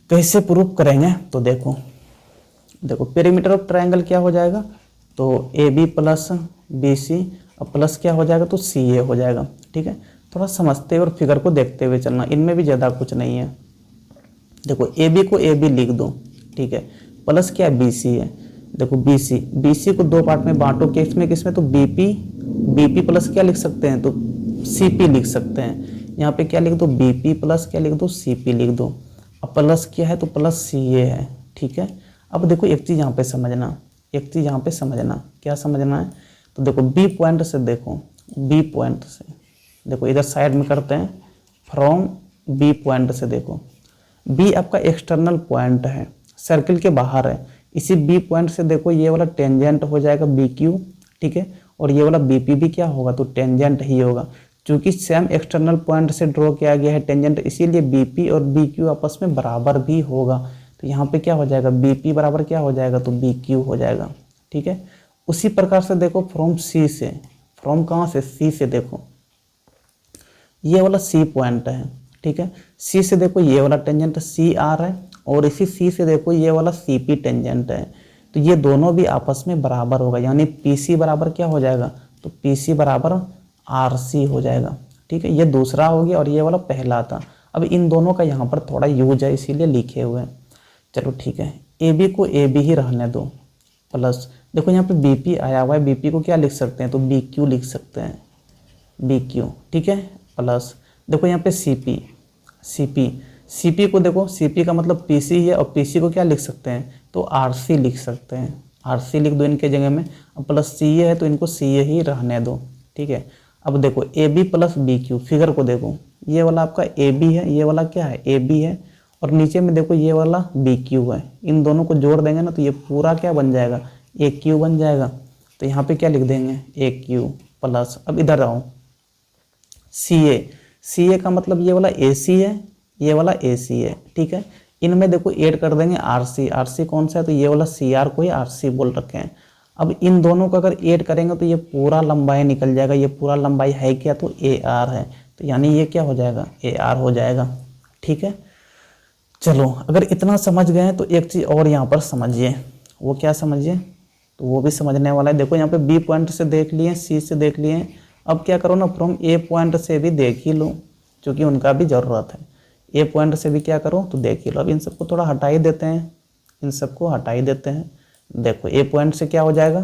कैसे प्रूव करेंगे, तो देखो पेरीमीटर ऑफ ट्रायंगल क्या हो जाएगा, तो AB प्लस BC और प्लस क्या हो जाएगा, तो CA हो जाएगा, ठीक है। थोड़ा समझते हुए और फिगर को देखते हुए चलना, इनमें भी ज़्यादा कुछ नहीं है। देखो AB को AB लिख दो, ठीक है, प्लस क्या BC है, देखो BC को 2 पार्ट में बांटो, किसमें तो BP प्लस क्या लिख सकते हैं, तो CP लिख सकते हैं, यहाँ पे क्या लिख दो, BP प्लस क्या लिख दो, CP लिख दो, अब प्लस क्या है, तो प्लस CA है, ठीक है। अब देखो एक चीज़ यहाँ पे समझना, क्या समझना है, तो देखो B पॉइंट से देखो इधर साइड में करते हैं, फ्रॉम B पॉइंट से देखो, B आपका एक्सटर्नल पॉइंट है, सर्किल के बाहर है, इसी B पॉइंट से देखो ये वाला टेंजेंट हो जाएगा BQ, ठीक है, और ये वाला BP भी क्या होगा, तो टेंजेंट ही होगा, क्योंकि सेम एक्सटर्नल पॉइंट से ड्रॉ किया गया है टेंजेंट, इसीलिए BP और BQ आपस में बराबर भी होगा, तो यहाँ पे क्या हो जाएगा, BP बराबर क्या हो जाएगा, तो BQ हो जाएगा, ठीक है। उसी प्रकार से देखो फ्रॉम कहाँ से, C से देखो ये वाला C पॉइंट है, ठीक है, C से देखो ये वाला टेंजेंट CR है, और इसी C से देखो ये वाला CP टेंजेंट है, तो ये दोनों भी आपस में बराबर होगा, यानी PC बराबर क्या हो जाएगा, तो PC बराबर RC हो जाएगा, ठीक है। ये दूसरा हो गया और ये वाला पहला था। अब इन दोनों का यहाँ पर थोड़ा यूज है इसीलिए लिखे हुए हैं, चलो ठीक है। AB को AB ही रहने दो, प्लस देखो यहाँ पे BP आया हुआ है, BP को क्या लिख सकते हैं, तो BQ लिख सकते हैं, BQ, ठीक है, प्लस देखो यहाँ पे CP को देखो, CP का मतलब PC है, और PC को क्या लिख सकते हैं, तो RC लिख सकते हैं, RC लिख दो इनके जगह में, अब प्लस CA है तो इनको CA ही रहने दो, ठीक है। अब देखो AB प्लस BQ, फिगर को देखो, ये वाला आपका AB है, ये वाला क्या है, AB है, और नीचे में देखो ये वाला BQ है, इन दोनों को जोड़ देंगे ना तो ये पूरा क्या बन जाएगा, AQ बन जाएगा, तो यहाँ पे क्या लिख देंगे, AQ प्लस, अब इधर आओ CA का मतलब ये वाला AC है, ये वाला AC है, ठीक है। इनमें देखो ऐड कर देंगे RC कौन सा है, तो ये वाला CR को ही RC बोल रखे हैं। अब इन दोनों को अगर ऐड करेंगे तो ये पूरा लंबाई निकल जाएगा, ये पूरा लंबाई है क्या, तो AR है, तो यानी ये क्या हो जाएगा, AR हो जाएगा, ठीक है। चलो अगर इतना समझ गए तो एक चीज़ और यहाँ पर समझिए, वो क्या समझिए, तो वो भी समझने वाला है। देखो यहाँ पे B पॉइंट से देख लिए, C से देख लिए, अब क्या करो ना, फ्रॉम A पॉइंट से भी देख ही लो, क्योंकि उनका भी ज़रूरत है। A पॉइंट से भी क्या करो, तो देख ही लो। अब इन सबको थोड़ा हटा ही देते हैं, देखो A पॉइंट से क्या हो जाएगा,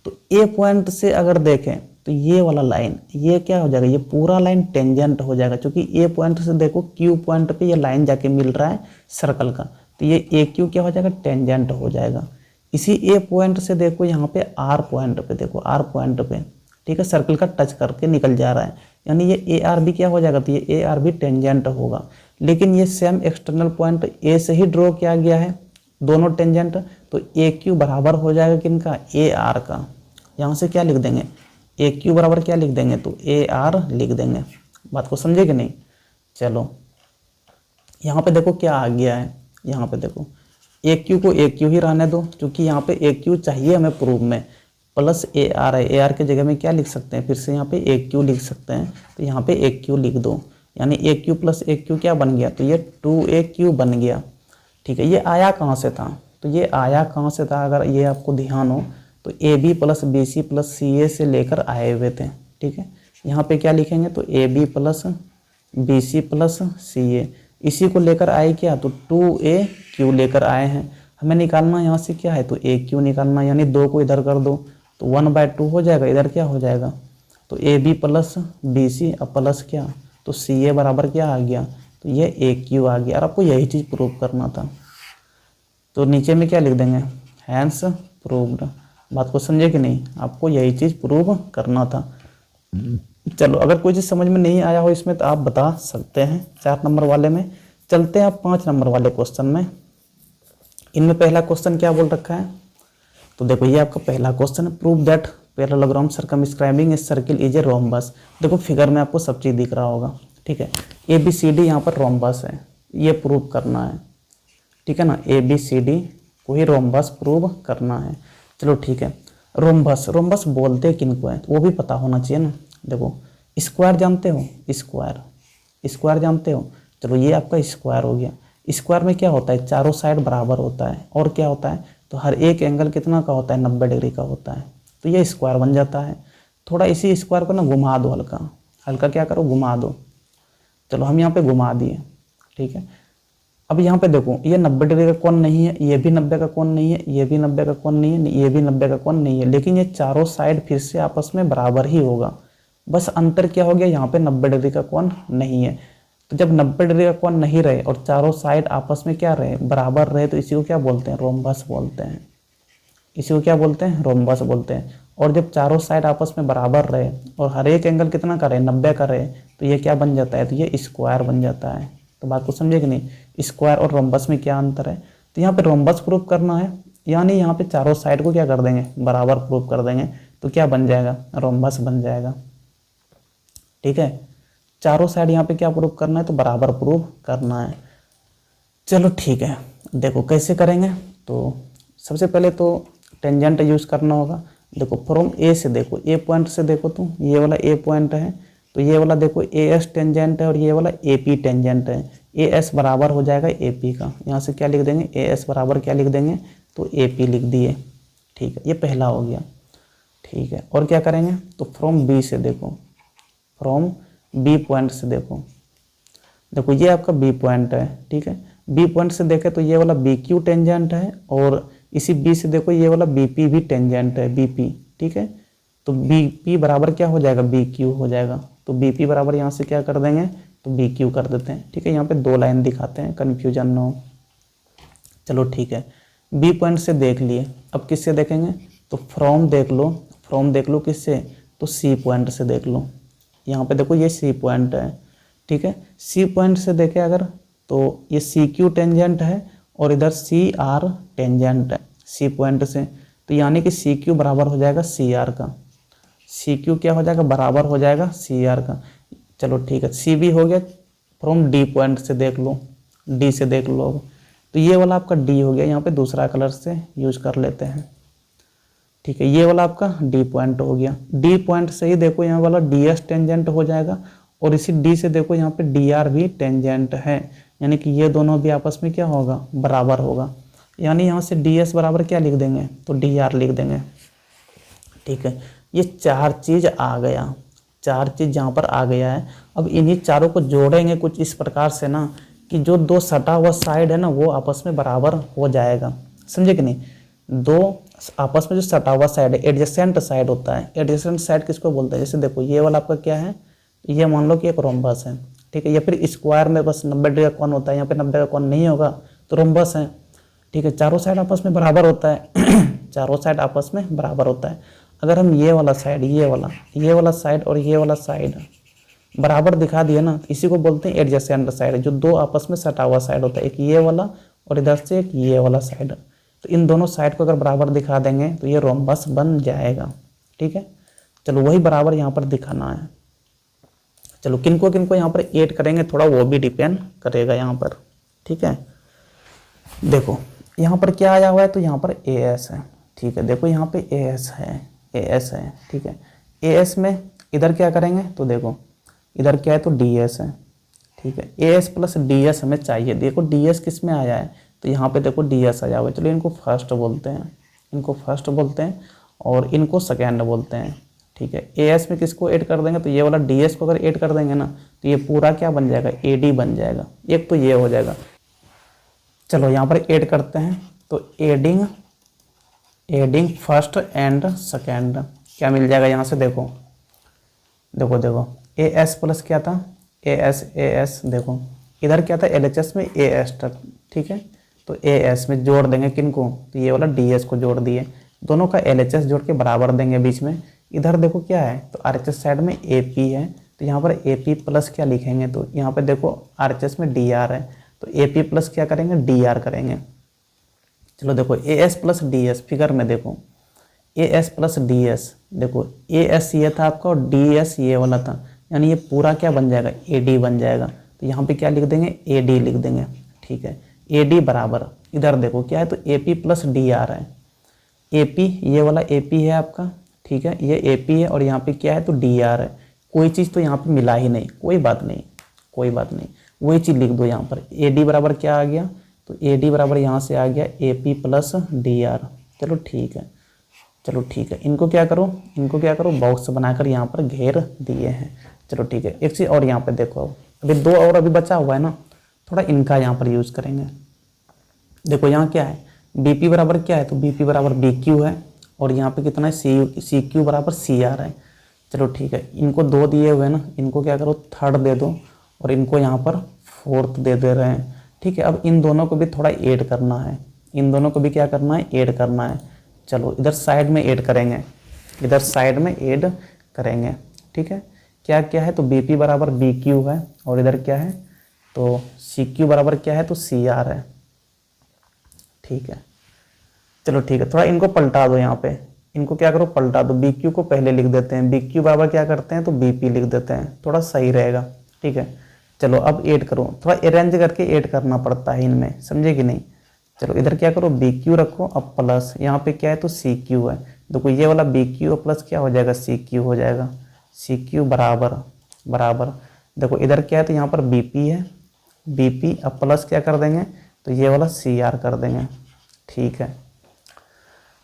तो A पॉइंट से अगर देखें तो ये वाला लाइन, ये क्या हो जाएगा, ये पूरा लाइन टेंजेंट हो जाएगा, क्योंकि A पॉइंट से देखो Q पॉइंट पे ये लाइन जाके मिल रहा है सर्कल का, तो ये AQ क्या हो जाएगा, टेंजेंट हो जाएगा। इसी A पॉइंट से देखो यहाँ पे R पॉइंट पे देखो, R पॉइंट पे, ठीक है, सर्कल का टच करके निकल जा रहा है, यानी ये AR भी क्या हो जाएगा, तो ये AR भी टेंजेंट होगा। लेकिन ये सेम एक्सटर्नल पॉइंट A से ही ड्रॉ किया गया है, दोनों टेंजेंट, तो AQ बराबर हो जाएगा किनका, AR का। यहाँ से क्या लिख देंगे, AQ बराबर क्या लिख देंगे, तो AR लिख देंगे। बात को समझे कि नहीं। चलो यहाँ पे देखो क्या आ गया है, यहाँ पे देखो AQ को AQ ही रहने दो, क्योंकि यहाँ पे AQ चाहिए हमें प्रूफ में, प्लस AR है, AR के जगह में क्या लिख सकते हैं, फिर से यहाँ पे AQ लिख सकते हैं, तो यहाँ पे AQ लिख दो, यानी AQ प्लस AQ क्या बन गया, तो ये 2AQ बन गया, ठीक है। ये आया कहाँ से था, तो ये आया कहाँ से था, अगर ये आपको ध्यान हो तो AB plus BC plus CA से लेकर आए हुए थे, ठीक है। यहाँ पे क्या लिखेंगे, तो AB plus BC plus CA, इसी को लेकर आए क्या, तो 2AQ लेकर आए हैं। हमें निकालना यहाँ से क्या है, तो AQ निकालना, यानी 2 को इधर कर दो तो 1/2 हो जाएगा, इधर क्या हो जाएगा तो A B plus B C अब प्लस क्या, तो सी ए बराबर क्या आ गया, तो ये ए क्यू आ गया। और आपको यही चीज़ प्रूव करना था, तो नीचे में क्या लिख देंगे, हैंस प्रूव्ड। बात को समझे कि नहीं, आपको यही चीज़ प्रूव करना था। चलो अगर कोई चीज़ समझ में नहीं आया हो इसमें तो आप बता सकते हैं 4 नंबर वाले में। चलते हैं आप 5 नंबर वाले क्वेश्चन में। इनमें पहला क्वेश्चन क्या बोल रखा है, तो देखो ये आपका पहला क्वेश्चन है, prove that parallelogram circumscribing a circle is a rhombus. देखो फिगर में आपको सब चीज़ दिख रहा होगा, ठीक है। ए बी सी डी यहाँ पर रोम्बस है, ये प्रूव करना है, ठीक है ना। ए बी सी डी को ही रोम्बस प्रूव करना है। चलो ठीक है, रोम्बस रोम्बस बोलते किनको है वो भी पता होना चाहिए ना। देखो स्क्वायर जानते हो, स्क्वायर स्क्वायर जानते हो, चलो ये आपका स्क्वायर हो गया। स्क्वायर में क्या होता है, चारों साइड बराबर होता है, और क्या होता है, तो हर एक एंगल कितना का होता है, 90 डिग्री का होता है, तो ये स्क्वायर बन जाता है। थोड़ा इसी स्क्वायर को ना घुमा दो, हल्का हल्का क्या करो, घुमा दो। चलो हम यहाँ पे घुमा दिए, ठीक है। अब यहाँ पे देखो ये 90 डिग्री का कोण नहीं है, ये भी 90 का कोण नहीं है, ये भी 90 का कोण नहीं है, ये भी 90 का कोण नहीं है, लेकिन ये चारों साइड फिर से आपस में बराबर ही होगा। बस अंतर क्या हो गया, यहाँ पे 90 डिग्री का कोण नहीं है। तो जब 90 डिग्री का कोण नहीं रहे और चारों साइड आपस में क्या रहे, बराबर रहे, तो इसी को क्या बोलते हैं, रोम्बस बोलते हैं। इसी को क्या बोलते हैं, रोम्बस बोलते हैं। और जब चारों साइड आपस में बराबर रहे और हर एक एंगल कितना का रहे, 90 का रहे, तो ये क्या बन जाता है, तो ये स्क्वायर बन जाता है। तो बात को समझे कि नहीं, स्क्वायर और रोम्बस में क्या अंतर है। तो यहाँ पे रोम्बस प्रूव करना है, यानी यहाँ पे चारों साइड को क्या कर देंगे, बराबर प्रूव कर देंगे, तो क्या बन जाएगा, रोम्बस बन जाएगा, ठीक है। चारों साइड यहाँ पे क्या प्रूव करना है, तो बराबर प्रूव करना है। चलो ठीक है, देखो कैसे करेंगे। तो सबसे पहले तो टेंजेंट यूज करना होगा। देखो फ्रॉम ए से देखो, ए पॉइंट से देखो, तो ये वाला ए पॉइंट है, तो ये वाला देखो ए एस टेंजेंट है और ये वाला ए पी टेंजेंट है। ए एस बराबर हो जाएगा ए पी का, यहाँ से क्या लिख देंगे, ए एस बराबर क्या लिख देंगे, तो ए पी लिख दिए, ठीक है। ये पहला हो गया, ठीक है। और क्या करेंगे, तो फ्रॉम बी से देखो, फ्रॉम बी पॉइंट से देखो, देखो ये आपका बी पॉइंट है, ठीक है। बी पॉइंट से देखें तो ये वाला बी क्यू टेंजेंट है, और इसी बी से देखो ये वाला बी पी भी टेंजेंट है, बी पी, ठीक है। तो बी पी बराबर क्या हो जाएगा, बी क्यू हो जाएगा। तो बी पी बराबर यहाँ से क्या कर देंगे, तो बी क्यू कर देते हैं, ठीक है। यहाँ पे 2 लाइन दिखाते हैं, कन्फ्यूजन ना हो। चलो ठीक है, बी पॉइंट से देख लिए, अब किससे देखेंगे, तो फ्रॉम देख लो, फ्रॉम देख लो किससे, तो सी पॉइंट से देख लो। यहाँ पे देखो ये सी पॉइंट है, ठीक है। सी पॉइंट से देखें अगर, तो ये सी क्यू टेंजेंट है और इधर सी आर टेंजेंट है सी पॉइंट से, तो यानी कि सी क्यू बराबर हो जाएगा सी आर का। सी क्यू क्या हो जाएगा, बराबर हो जाएगा सी आर का। चलो ठीक है, सी बी हो गया। फ्रॉम डी पॉइंट से देख लो, डी से देख लो अब, तो ये वाला आपका डी हो गया। यहाँ पे दूसरा कलर से यूज कर लेते हैं, ठीक है। ये वाला आपका डी पॉइंट हो गया। डी पॉइंट से ही देखो यहाँ वाला डी एस टेंजेंट हो जाएगा, और इसी डी से देखो यहाँ पे डी आर भी टेंजेंट है, यानी कि ये दोनों भी आपस में क्या होगा, बराबर होगा। यानी यहाँ से डी एस बराबर क्या लिख देंगे, तो डी आर लिख देंगे, ठीक है। ये 4 चीज़ आ गया, 4 चीज़ यहाँ पर आ गया है। अब इन्हीं चारों को जोड़ेंगे कुछ इस प्रकार से ना, कि जो 2 सटा हुआ साइड है ना वो आपस में बराबर हो जाएगा, समझे कि नहीं। 2 आपस में जो सटा हुआ साइड है, एडजेसेंट साइड होता है। एडजेसेंट साइड किसको बोलते हैं, जैसे देखो ये वाला आपका क्या है, ये मान लो कि एक रोम्बस है, ठीक है। या फिर स्क्वायर में बस 90 डिग्री का कोण होता है, यहाँ पे 90 का कोण नहीं होगा तो रोम्बस है, ठीक है। चारों साइड आपस में बराबर होता है चारों साइड आपस में बराबर होता है। अगर हम ये वाला साइड, ये वाला साइड और ये वाला साइड बराबर दिखा दिए ना, तो इसी को बोलते हैं एडजेसेंट साइड, जो 2 आपस में सटा हुआ साइड होता है, एक ये वाला और इधर से एक ये वाला साइड। तो इन दोनों साइड को अगर बराबर दिखा देंगे तो ये रोम्बस बन जाएगा, ठीक है। चलो वही बराबर यहाँ पर दिखाना है। चलो किनको किनको यहाँ पर ऐड करेंगे थोड़ा वो भी डिपेंड करेगा यहाँ पर, ठीक है। देखो यहाँ पर क्या आया हुआ है, तो यहाँ पर ए एस है, ठीक है। देखो यहाँ पे ए एस है, ए एस है, ठीक है। ए एस में इधर क्या करेंगे, तो देखो इधर क्या है, तो डी एस है, ठीक है। A S plus D S हमें चाहिए। देखो डी एस किस में आया है, तो यहाँ पे देखो डी एस आया हुआ है। चलो इनको फर्स्ट बोलते हैं, इनको फर्स्ट बोलते हैं और इनको सेकेंड बोलते हैं, ठीक है। ए एस में किसको ऐड कर देंगे, तो ये वाला डी एस को अगर ऐड कर देंगे ना, तो ये पूरा क्या बन जाएगा, ए डी बन जाएगा। एक तो ये हो जाएगा। चलो यहाँ पर ऐड करते हैं, तो एडिंग फर्स्ट एंड सेकेंड क्या मिल जाएगा, यहाँ से देखो देखो देखो ए एस प्लस क्या था, ए एस देखो इधर क्या था, एल एच एस में ए एस तक, ठीक है। तो ए एस में जोड़ देंगे किनको, तो ये वाला डी एस को जोड़ दिए, दोनों का एल एच एस जोड़ के बराबर देंगे बीच में। इधर देखो क्या है, तो आर एच एस साइड में ए पी है, तो यहाँ पर ए पी प्लस क्या लिखेंगे, तो यहाँ पर देखो आर एच एस में डी आर है, तो ए पी प्लस क्या करेंगे, डी आर करेंगे। चलो देखो A S plus D S, figure में देखो A S plus D S, देखो ए एस ये था आपका और डी एस ये वाला था, यानी ये पूरा क्या बन जाएगा, ए डी बन जाएगा। तो यहाँ पे क्या लिख देंगे, ए डी लिख देंगे, ठीक है। ए डी बराबर इधर देखो क्या है, तो A P plus D R है, ए पी ये वाला ए पी है आपका, ठीक है, ये ए पी है और यहाँ पे क्या है, तो डी आर है। कोई चीज़ तो यहाँ पे मिला ही नहीं, कोई बात नहीं, कोई बात नहीं, वही चीज़ लिख दो यहाँ पर। ए डी बराबर क्या आ गया, तो ए डी बराबर यहाँ से आ गया ए पी प्लस डी आर। चलो ठीक है, चलो ठीक है, इनको क्या करो, इनको क्या करो, बॉक्स बनाकर यहाँ पर घेर दिए हैं। चलो ठीक है, एक चीज़ और यहाँ पे देखो, अभी दो और अभी बचा हुआ है ना, थोड़ा इनका यहाँ पर यूज़ करेंगे। देखो यहाँ क्या है, बी पी बराबर क्या है, तो बी पी बराबर बी क्यू है, और यहाँ पे कितना है, सी क्यू बराबर सी आर है। चलो ठीक है, इनको दो दिए हुए हैं ना, इनको क्या करो, थर्ड दे दो, और इनको यहाँ पर फोर्थ दे रहे हैं, ठीक है। अब इन दोनों को भी थोड़ा ऐड करना है, इन दोनों को भी क्या करना है, ऐड करना है। चलो इधर साइड में ऐड करेंगे, इधर साइड में ऐड करेंगे, ठीक है। क्या क्या है, तो बी पी बराबर बी क्यू है, और इधर क्या है, तो सी क्यू बराबर क्या है, तो सी आर है, ठीक है। चलो ठीक है, थोड़ा इनको पलटा दो, यहाँ पे इनको क्या करो, पलटा दो, बी क्यू को पहले लिख देते हैं, बी क्यू बराबर क्या करते हैं, तो बी पी लिख देते हैं, थोड़ा सही रहेगा, ठीक है। चलो अब ऐड करो, थोड़ा अरेंज करके ऐड करना पड़ता है इनमें, समझे कि नहीं। चलो इधर क्या करो, बी क्यू रखो, अब प्लस यहाँ पे क्या है, तो सी क्यू है। देखो ये वाला बी क्यू प्लस क्या हो जाएगा, सी क्यू हो जाएगा, सी क्यू बराबर बराबर, देखो इधर क्या है, तो यहाँ पर बी पी है, बी पी अब प्लस क्या कर देंगे, तो ये वाला सी आर कर देंगे, ठीक है।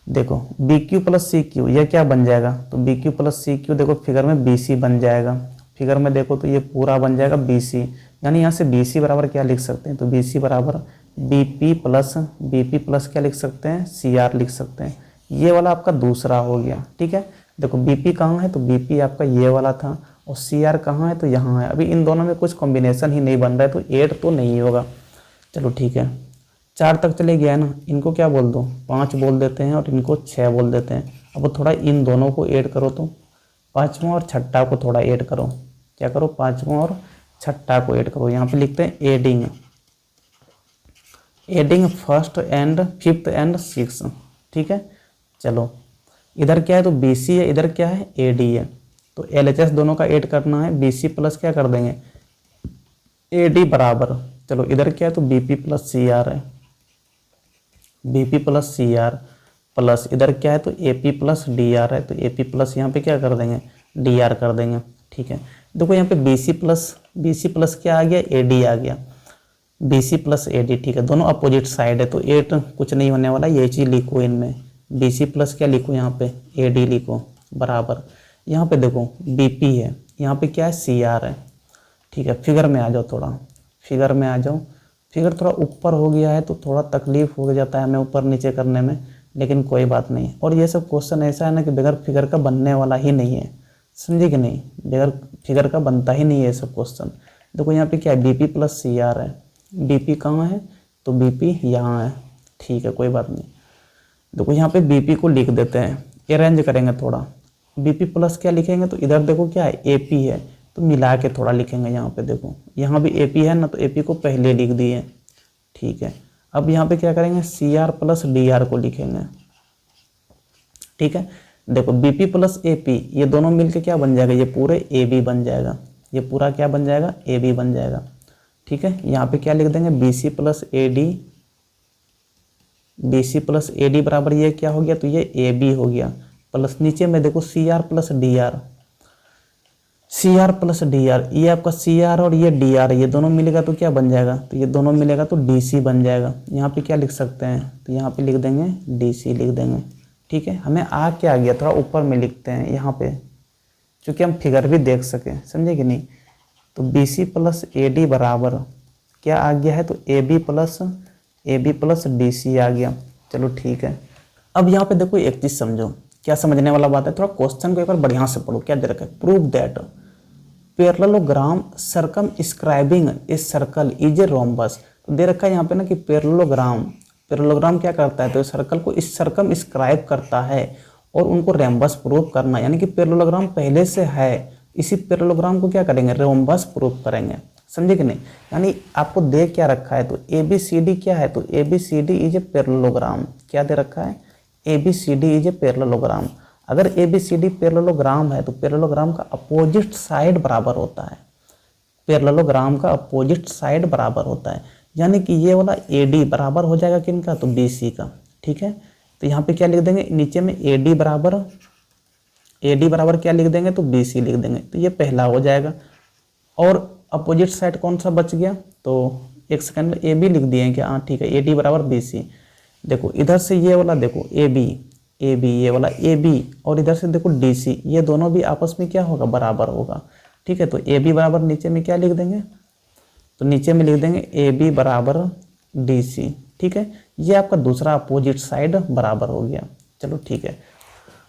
देखो B Q plus C Q ये क्या बन जाएगा, तो B Q plus C Q देखो फिगर में बी सी बन जाएगा, फिगर में देखो तो ये पूरा बन जाएगा बी सी, यानी यहाँ से बी सी बराबर क्या लिख सकते हैं, तो बी सी बराबर बी पी प्लस क्या लिख सकते हैं, सी आर लिख सकते हैं। ये वाला आपका दूसरा हो गया, ठीक है। देखो बी पी कहाँ है, तो बी पी आपका ये वाला था, और सी आर कहाँ है, तो यहाँ है। अभी इन दोनों में कुछ कॉम्बिनेशन ही नहीं बन रहा है, तो ऐड तो नहीं होगा। चलो ठीक है, 4 तक चले गया है ना, इनको क्या बोल दो, 5 बोल देते हैं, और इनको 6 बोल देते हैं। अब थोड़ा इन दोनों को ऐड करो, तो पाँचवां और छठा को थोड़ा ऐड करो, क्या करो, पाँचवां और छठा को ऐड करो। यहाँ पे लिखते हैं adding, adding first and fifth and six, ठीक है। चलो इधर क्या है, तो बी सी है, इधर क्या है, ए डी है, तो एल एच एस दोनों का ऐड करना है, बी सी प्लस क्या कर देंगे, ए डी बराबर, चलो इधर क्या है, तो B P plus C R है, B P plus C R plus इधर क्या है, तो A P plus D R है, तो ए पी प्लस यहाँ पे क्या कर देंगे, डी आर कर देंगे, ठीक है। देखो यहाँ पे बी सी प्लस क्या आ गया, ए डी आ गया, B C plus A D, ठीक है। दोनों अपोजिट साइड है, तो एट कुछ नहीं होने वाला, ये चीज़ लिखो इनमें, बी सी प्लस क्या लिखो, यहाँ पे ए डी लिखो बराबर। यहाँ पे देखो बी पी है, यहाँ पे क्या है, सी आर है, ठीक है। फिगर में आ जाओ, थोड़ा फिगर में आ जाओ, फिगर थोड़ा ऊपर हो गया है, तो थोड़ा तकलीफ हो जाता है हमें ऊपर नीचे करने में, लेकिन कोई बात नहीं। और ये सब क्वेश्चन ऐसा है ना कि बगैर फिगर का बनने वाला ही नहीं है, समझे कि नहीं, बगैर फिगर का बनता ही नहीं है ये सब क्वेश्चन। देखो यहाँ पे क्या है, B P plus C R है, बी पी कहाँ है, तो बी पी यहाँ है, ठीक है, कोई बात नहीं। देखो यहाँ पे बी पी को लिख देते हैं, अरेंज करेंगे थोड़ा, बी पी प्लस क्या लिखेंगे, तो इधर देखो क्या है, ए पी है, तो मिला के थोड़ा लिखेंगे। यहाँ पे देखो यहाँ भी ए पी है ना, तो ए पी को पहले लिख दिए, ठीक है। अब यहाँ पे क्या करेंगे, C R plus D R को लिखेंगे, ठीक है। देखो B P plus A P ये दोनों मिलके क्या बन जाएगा, ये पूरे ए बी बन जाएगा, ये पूरा क्या बन जाएगा, ए बी बन जाएगा, ठीक है। यहाँ पे क्या लिख देंगे, B C plus A D, B C plus A D बराबर ये क्या हो गया, तो ये ए बी हो गया, प्लस नीचे में देखो C R plus D R, C R plus D R, ये आपका सी आर और ये डी आर, ये दोनों मिलेगा तो क्या बन जाएगा, तो ये दोनों मिलेगा तो डी सी बन जाएगा। यहाँ पे क्या लिख सकते हैं, तो यहाँ पे लिख देंगे डी सी लिख देंगे, ठीक है। हमें आ क्या गया, थोड़ा ऊपर में लिखते हैं यहाँ पे, क्योंकि हम फिगर भी देख सकें, समझे कि नहीं। तो B C plus A D बराबर क्या आ गया है, तो A B plus D C आ गया। चलो ठीक है। अब यहाँ पे देखो एक चीज़ समझो, क्या समझने वाला बात है, थोड़ा क्वेश्चन को एक बार बढ़िया से पढ़ो, क्या दे रखा है, prove that parallelogram circum scribing a circle is a rhombus. तो दे रखा है यहाँ पे ना कि पैरेललोग्राम क्या करता है, तो सर्कल को इस सर्कम स्क्राइब करता है और उनको रेम्बस प्रूफ करना, यानी कि पैरेललोग्राम पहले से है, इसी पैरेललोग्राम को क्या करेंगे, रोम्बस प्रूफ करेंगे। समझे कि नहीं, यानी आपको दे क्या रखा है, तो ABCD क्या है, तो ABCD इज ए पैरेललोग्राम। क्या दे रखा है, ABCD इज ए पैरेललोग्राम। अगर ABCD पैरेललोग्राम है तो पैरेललोग्राम का अपोजिट साइड बराबर होता है, पैरेललोग्राम का अपोजिट साइड बराबर होता है, यानी कि ये वाला AD बराबर हो जाएगा किनका, तो BC का। ठीक है, तो यहाँ पे क्या लिख देंगे, नीचे में AD बराबर क्या लिख देंगे, तो BC लिख देंगे, तो ये पहला हो जाएगा। और अपोजिट साइड कौन सा बच गया, तो एक सेकंड में AB लिख दिए क्या, हाँ ठीक है, AD बराबर BC। देखो इधर से ये वाला देखो AB ये वाला AB और इधर से देखो DC, ये दोनों भी आपस में क्या होगा, बराबर होगा। ठीक है, तो AB बराबर नीचे में क्या लिख देंगे, तो नीचे में लिख देंगे AB बराबर DC। ठीक है, ये आपका दूसरा अपोजिट साइड बराबर हो गया। चलो ठीक है,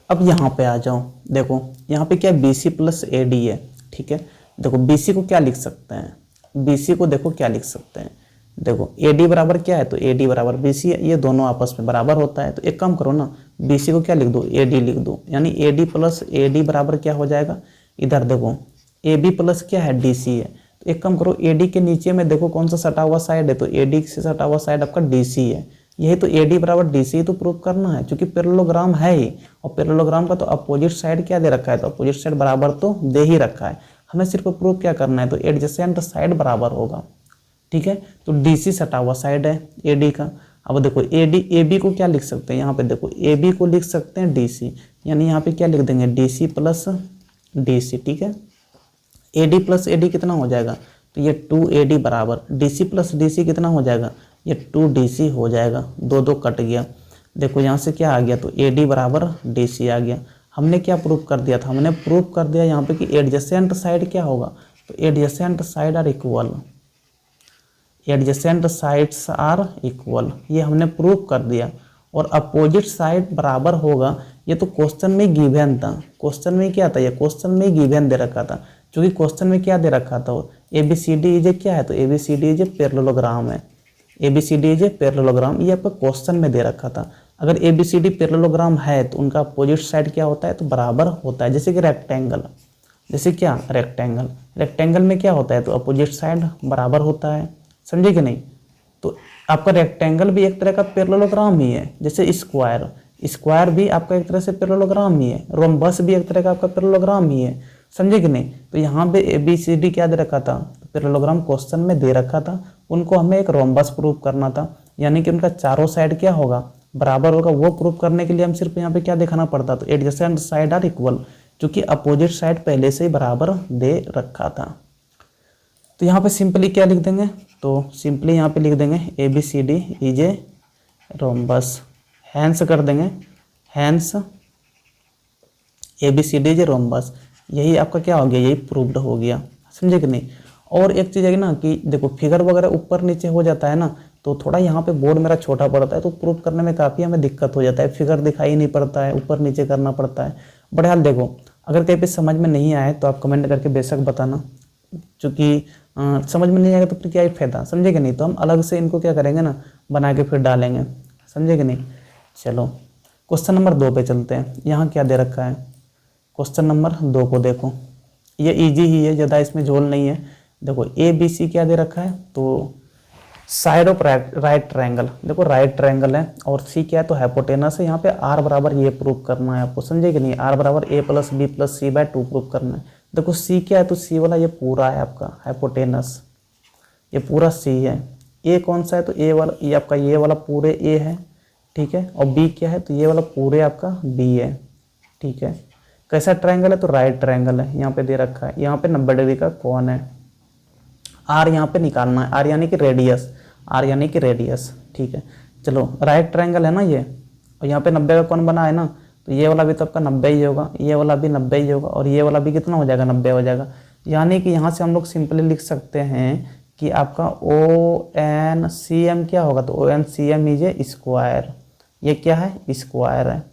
अब यहाँ पे आ जाओ। देखो यहाँ पे क्या BC प्लस AD है। ठीक है, देखो BC को क्या लिख सकते हैं, BC को देखो क्या लिख सकते हैं, देखो AD बराबर क्या है, तो AD बराबर BC है, ये दोनों आपस में बराबर होता है। तो एक काम करो ना, BC को क्या लिख दो, AD लिख दो, यानी AD प्लस AD बराबर क्या हो जाएगा, इधर देखो AB प्लस क्या है, DC है। तो एक काम करो, AD के नीचे में देखो कौन सा सटा हुआ साइड है, तो AD से सटा हुआ साइड आपका DC है। यही तो AD बराबर DC ही तो प्रूव करना है, क्योंकि पैरेललोग्राम है ही, और पैरेललोग्राम का तो अपोजिट साइड क्या दे रखा है, तो अपोजिट साइड बराबर तो दे ही रखा है, हमें सिर्फ प्रूव क्या करना है, तो एडजेसेंट साइड बराबर होगा। ठीक है, तो DC सटा हुआ साइड है AD का। अब देखो AB को क्या लिख सकते हैं, यहाँ पे देखो AB को लिख सकते हैं DC, यानी यहाँ पे क्या लिख देंगे, DC प्लस DC। ठीक है, AD प्लस AD कितना हो जाएगा, तो ये 2AD बराबर DC प्लस DC कितना हो जाएगा, ये 2DC हो जाएगा, दो दो कट गया। देखो यहाँ से क्या आ गया, तो AD बराबर DC आ गया। हमने क्या प्रूफ कर दिया था, हमने प्रूफ कर दिया यहाँ पे कि एडजेसेंट साइड क्या होगा, तो adjacent side are equal, adjacent sides are equal, ये हमने प्रूफ कर दिया। और अपोजिट साइड बराबर होगा, ये तो क्वेश्चन में गिवन था, क्वेश्चन में क्या था, ये क्वेश्चन में गिवन दे रखा था, क्योंकि क्वेश्चन में क्या दे रखा था, ABCD इज ए क्या है, तो ABCD इज ए पैरेललोग्राम है, ABCD इज ए पैरेललोग्राम, ये आपका क्वेश्चन में दे रखा था। अगर ABCD पैरेललोग्राम है तो उनका अपोजिट साइड क्या होता है, तो बराबर होता है। जैसे कि रेक्टेंगल, जैसे क्या रेक्टेंगल में क्या होता है, तो अपोजिट साइड बराबर होता है। समझे कि नहीं, तो आपका रेक्टेंगल भी एक तरह का पैरेललोग्राम ही है। जैसे स्क्वायर भी आपका एक तरह से पैरेललोग्राम ही है, रोम्बस भी एक तरह का आपका पैरेललोग्राम ही है। समझे कि नहीं, तो यहाँ पे ABCD क्या दे रखा था, पैरेललोग्राम क्वेश्चन में दे रखा था, उनको हमें एक रोम्बस प्रूफ करना था, यानी कि उनका चारों साइड क्या होगा, बराबर होगा। वो प्रूफ करने के लिए हम सिर्फ यहाँ पे क्या दिखाना पड़ता, तो एडजेसेंट साइड आर इक्वल, क्योंकि अपोजिट साइड पहले से ही बराबर दे रखा था। तो यहाँ पे सिंपली क्या लिख देंगे, तो सिंपली यहाँ पे लिख देंगे ABCD is a rhombus, hence कर देंगे, hence ABCD is a rhombus. यही आपका क्या हो गया, यही प्रूव्ड हो गया। समझे कि नहीं। और एक चीज़ है ना कि देखो फिगर वगैरह ऊपर नीचे हो जाता है ना, तो थोड़ा यहाँ पे बोर्ड मेरा छोटा पड़ता है, तो प्रूव करने में काफ़ी हमें दिक्कत हो जाता है, फिगर दिखाई नहीं पड़ता है, ऊपर नीचे करना पड़ता है। बहरहाल देखो, अगर कहीं पे समझ में नहीं आए तो आप कमेंट करके बेशक बताना, क्योंकि समझ में नहीं आएगा तो फिर क्या ही फायदा। समझे कि नहीं, तो हम अलग से इनको क्या करेंगे ना, बना के फिर डालेंगे। समझे कि नहीं। चलो क्वेश्चन नंबर 2 पे चलते हैं। यहाँ क्या दे रखा है, क्वेश्चन नंबर 2 को देखो, ये ईजी ही है, ज़्यादा इसमें झोल नहीं है। देखो ABC क्या दे रखा है, तो साइड ऑफ राइट ट्रायंगल, देखो राइट ट्रायंगल है, और C क्या है, तो हाइपोटेनस है। यहाँ पे R बराबर ये प्रूव करना है आपको। समझे कि नहीं, R बराबर A plus B plus C/2 prove करना है। देखो C क्या है, तो C वाला ये पूरा है आपका हाइपोटेनस, ये पूरा C है। A कौन सा है, तो A वाला, ये आपका ये वाला पूरे A है। ठीक है, और B क्या है, तो ये वाला पूरे आपका B है। ठीक है, कैसा ट्रायंगल है, तो राइट ट्रायंगल है। यहाँ पे दे रखा है, यहाँ पे 90 डिग्री का कोण है। R यहाँ पे निकालना है, R यानी कि रेडियस, R यानी कि रेडियस। ठीक है, चलो राइट ट्रायंगल है ना ये, और यहाँ पे 90 का कोण बना है ना, तो ये वाला भी तो आपका 90 ही होगा, ये वाला भी 90 ही होगा, और ये वाला भी कितना हो जाएगा, 90 हो जाएगा। यानी कि यहाँ से हम लोग सिंपली लिख सकते हैं कि आपका ONCM क्या होगा, तो ONCM इज ए स्क्वायर। ये क्या है, स्क्वायर है।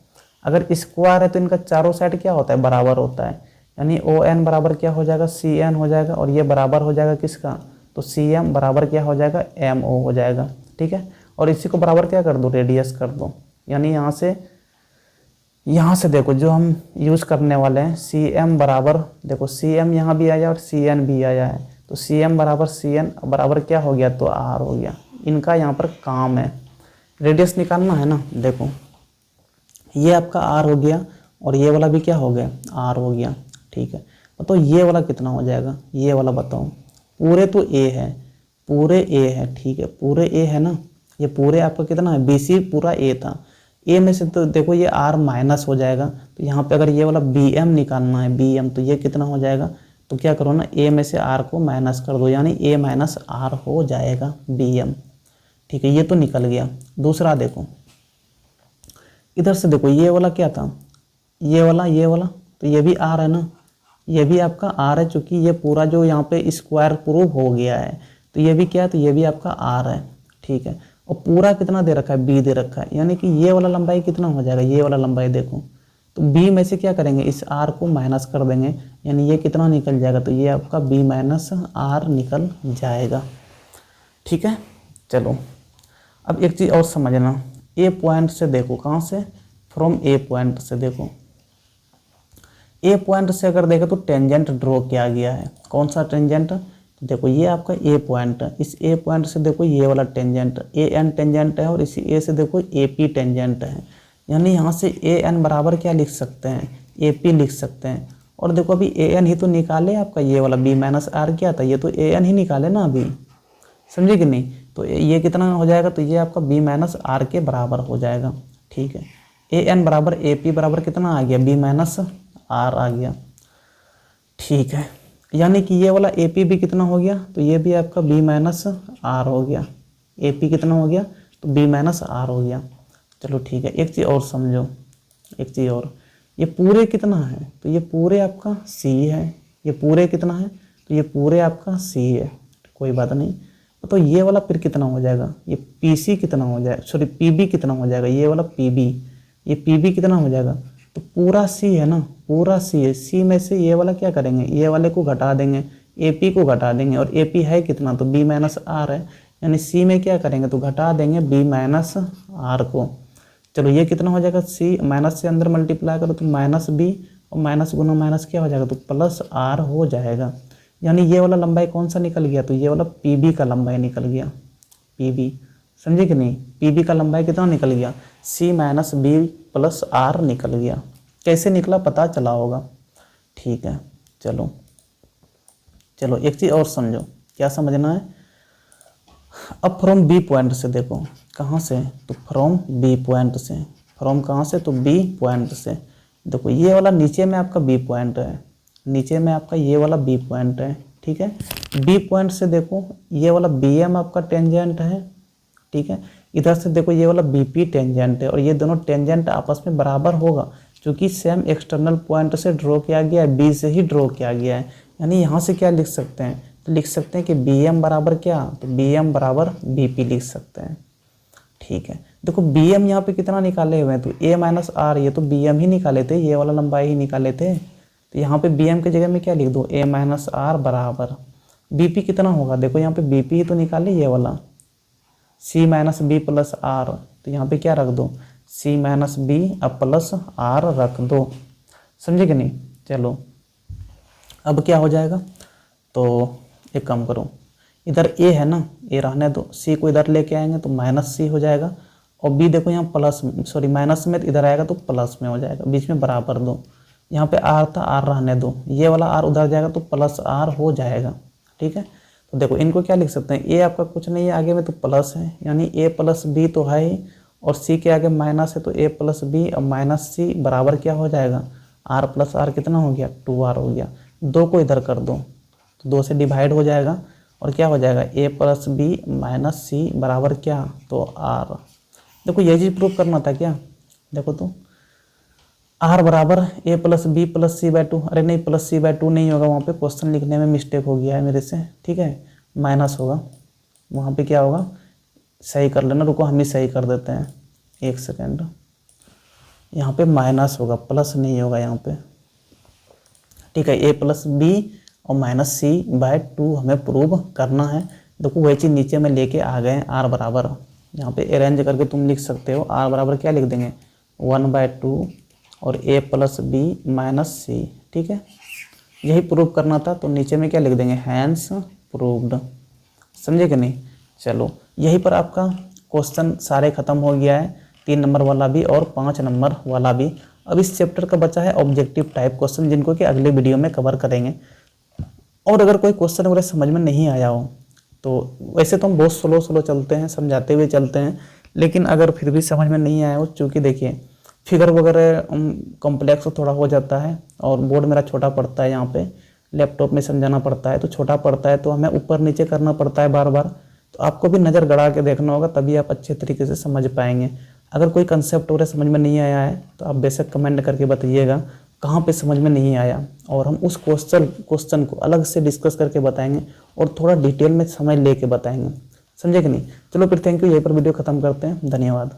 अगर स्क्वायर है तो इनका चारों साइड क्या होता है, बराबर होता है, यानी ओ एन बराबर क्या हो जाएगा, सी एन हो जाएगा, और ये बराबर हो जाएगा किसका, तो सी एम बराबर क्या हो जाएगा, एम ओ हो जाएगा। ठीक है, और इसी को बराबर क्या कर दो, रेडियस कर दो। यानी यहाँ से देखो जो हम यूज़ करने वाले हैं, सी एम बराबर, देखो सी एम यहाँ भी आया और सी एन भी आया है, तो सी एम बराबर सी एन बराबर क्या हो गया, तो आर हो गया। इनका यहाँ पर काम है रेडियस निकालना है ना। देखो ये आपका आर हो गया और ये वाला भी क्या हो गया, आर हो गया। ठीक है, तो ये वाला कितना हो जाएगा, ये वाला बताओ। पूरे तो ए है, पूरे ए है, ठीक है, पूरे ए है ना, ये पूरे आपका कितना है, बी सी पूरा ए था। ए में से तो देखो ये आर माइनस हो जाएगा, तो यहाँ पे अगर ये वाला बी एम निकालना है, बी एम, तो ये कितना हो जाएगा, तो क्या करो ना, ए में से आर को माइनस कर दो, यानी ए माइनस आर हो जाएगा बी एम। ठीक है, ये तो निकल गया। दूसरा देखो, इधर से देखो ये वाला क्या था, ये वाला, तो ये भी आर है ना, ये भी आपका आर है, चूँकि ये पूरा जो यहाँ पे स्क्वायर प्रूव हो गया है, तो ये भी क्या है, तो ये भी आपका आर है। ठीक है, और पूरा कितना दे रखा है, बी दे रखा है, यानी कि ये वाला लंबाई कितना हो जाएगा, ये वाला लंबाई देखो, तो बी में से क्या करेंगे, इस आर को माइनस कर देंगे, यानी ये कितना निकल जाएगा, तो ये आपका बी माइनस आर निकल जाएगा। ठीक है, चलो अब एक चीज़ और समझना, ए पॉइंट से देखो, कहाँ से, फ्रॉम ए पॉइंट से देखो, ए पॉइंट से अगर देखें तो टेंजेंट ड्रॉ किया गया है। कौन सा टेंजेंट, तो देखो ये आपका ए पॉइंट है, इस ए पॉइंट से देखो ये वाला टेंजेंट ए एन टेंजेंट है, और इसी ए से देखो ए पी टेंजेंट है। यानी यहाँ से ए एन बराबर क्या लिख सकते हैं, ए पी लिख सकते हैं। और देखो अभी ए एन ही तो निकाले आपका, ये वाला बी माइनस आर क्या था, ये तो ए एन ही निकाले ना अभी, समझे कि नहीं। तो ये कितना हो जाएगा, तो ये आपका बी माइनस आर के बराबर हो जाएगा। ठीक है, ए एन बराबर ए पी बराबर कितना आ गया, बी माइनस आर आ गया। ठीक है, यानी कि ये वाला ए पी भी कितना हो गया, तो ये भी आपका बी माइनस आर हो गया। ए पी कितना हो गया, तो बी माइनस आर हो गया। चलो ठीक है, एक चीज़ और समझो, एक चीज़ और, ये पूरे कितना है, तो ये पूरे आपका सी है, ये पूरे कितना है, तो ये पूरे आपका सी है, कोई बात नहीं। तो ये वाला फिर कितना हो जाएगा, ये पी सी कितना हो जाएगा, सॉरी पी बी कितना हो जाएगा, ये वाला पी बी, ये पी बी कितना हो जाएगा, तो पूरा सी है ना, पूरा सी है, सी में से ये वाला क्या करेंगे, ये वाले को घटा देंगे, ए पी को घटा देंगे, और ए पी है कितना, तो बी माइनस आर है, यानी सी में क्या करेंगे, तो घटा देंगे बी माइनस आर को। चलो ये कितना हो जाएगा, सी माइनस से अंदर मल्टीप्लाई करो तो माइनस बी, और माइनस गुना माइनस क्या हो जाएगा, तो प्लस आर हो जाएगा। यानी ये वाला लंबाई कौन सा निकल गया, तो ये वाला पी बी का लंबाई निकल गया, पी बी, समझे कि नहीं। पी बी का लंबाई कितना निकल गया, सी माइनस बी प्लस आर निकल गया। कैसे निकला पता चला होगा। ठीक है, चलो चलो एक चीज़ और समझो, क्या समझना है। अब फ्रॉम बी पॉइंट से देखो, कहाँ से, तो फ्रॉम बी पॉइंट से, फ्रॉम कहाँ से, तो बी पॉइंट से। देखो ये वाला नीचे में आपका बी पॉइंट है, नीचे में आपका ये वाला बी पॉइंट है। ठीक है, बी पॉइंट से देखो ये वाला बी एम आपका टेंजेंट है। ठीक है, इधर से देखो ये वाला बी पी टेंजेंट है, और ये दोनों टेंजेंट आपस में बराबर होगा, क्योंकि सेम एक्सटर्नल पॉइंट से ड्रॉ किया गया है, बी से ही ड्रॉ किया गया है। यानी यहाँ से क्या लिख सकते हैं, तो लिख सकते हैं कि बी एम बराबर क्या, तो बी एम बराबर बी पी लिख सकते हैं। ठीक है, देखो बी एम यहाँ पे कितना निकाले हुए हैं, तो ए माइनस आर, ये तो बी एम ही निकाले थे, ये वाला लंबाई ही निकाले थे, तो यहाँ पे बी एम की जगह में क्या लिख दो, ए माइनस आर बराबर बी पी कितना होगा, देखो यहाँ पे बी पी ही तो निकाले, ये वाला सी माइनस बी प्लस आर, तो यहाँ पे क्या रख दो, सी माइनस बी अब प्लस आर रख दो, समझे कि नहीं। चलो अब क्या हो जाएगा, तो एक काम करो, इधर ए है ना, ए रहने दो, सी को इधर लेके आएंगे तो माइनस सी हो जाएगा, और बी देखो यहाँ प्लस, सॉरी माइनस में, इधर आएगा तो प्लस में हो जाएगा, बीच में बराबर दो। यहाँ पे आर था, आर रहने दो, ये वाला आर उधर जाएगा तो प्लस आर हो जाएगा। ठीक है, तो देखो इनको क्या लिख सकते हैं, ए आपका कुछ नहीं है आगे में तो प्लस है, यानी ए प्लस बी तो है ही, और सी के आगे माइनस है तो ए प्लस बी और माइनस सी बराबर क्या हो जाएगा, आर प्लस आर कितना हो गया, 2r हो गया। दो को इधर कर दो तो 2 से डिवाइड हो जाएगा, और क्या हो जाएगा, ए प्लस बी माइनस सी बराबर क्या, तो आर। देखो ये चीज़ प्रूव करना था क्या, देखो तो आर बराबर ए प्लस बी प्लस सी बाय 2, अरे नहीं प्लस सी बाय 2 नहीं होगा, वहाँ पे क्वेश्चन लिखने में मिस्टेक हो गया है मेरे से। ठीक है, माइनस होगा, वहाँ पे क्या होगा, सही कर लेना, रुको हम ही सही कर देते हैं, एक सेकेंड, यहाँ पे माइनस होगा, प्लस नहीं होगा यहाँ पे। ठीक है, ए प्लस बी और माइनस सी बाय 2 हमें प्रूव करना है। देखो वही चीज़ नीचे में लेके आ गए, आर बराबर यहाँ पे अरेंज करके तुम लिख सकते हो, आर बराबर क्या लिख देंगे 1/2 और ए प्लस बी माइनस सी। ठीक है, यही प्रूव करना था, तो नीचे में क्या लिख देंगे हैंस प्रूव्ड। समझे कि नहीं? चलो यहीं पर आपका क्वेश्चन सारे खत्म हो गया है, 3 नंबर वाला भी और 5 नंबर वाला भी। अब इस चैप्टर का बचा है ऑब्जेक्टिव टाइप क्वेश्चन, जिनको कि अगले वीडियो में कवर करेंगे। और अगर कोई क्वेश्चन वगैरह समझ में नहीं आया हो तो वैसे तो हम बहुत स्लो चलते हैं, समझाते हुए चलते हैं, लेकिन अगर फिर भी समझ में नहीं आया हो, चूँकि देखिए फिगर वगैरह कॉम्प्लेक्स थोड़ा हो जाता है और बोर्ड मेरा छोटा पड़ता है, यहाँ पे लैपटॉप में समझाना पड़ता है तो छोटा पड़ता है, तो हमें ऊपर नीचे करना पड़ता है बार बार। तो आपको भी नज़र गड़ा के देखना होगा, तभी आप अच्छे तरीके से समझ पाएंगे। अगर कोई कंसेप्ट वगैरह समझ में नहीं आया है तो आप बेशक कमेंट करके बताइएगा कहाँ पे समझ में नहीं आया, और हम उस क्वेश्चन को अलग से डिस्कस करके बताएंगे और थोड़ा डिटेल में समझ लेके बताएंगे। समझे कि नहीं? चलो फिर थैंक यू, यहीं पर वीडियो खत्म करते हैं। धन्यवाद।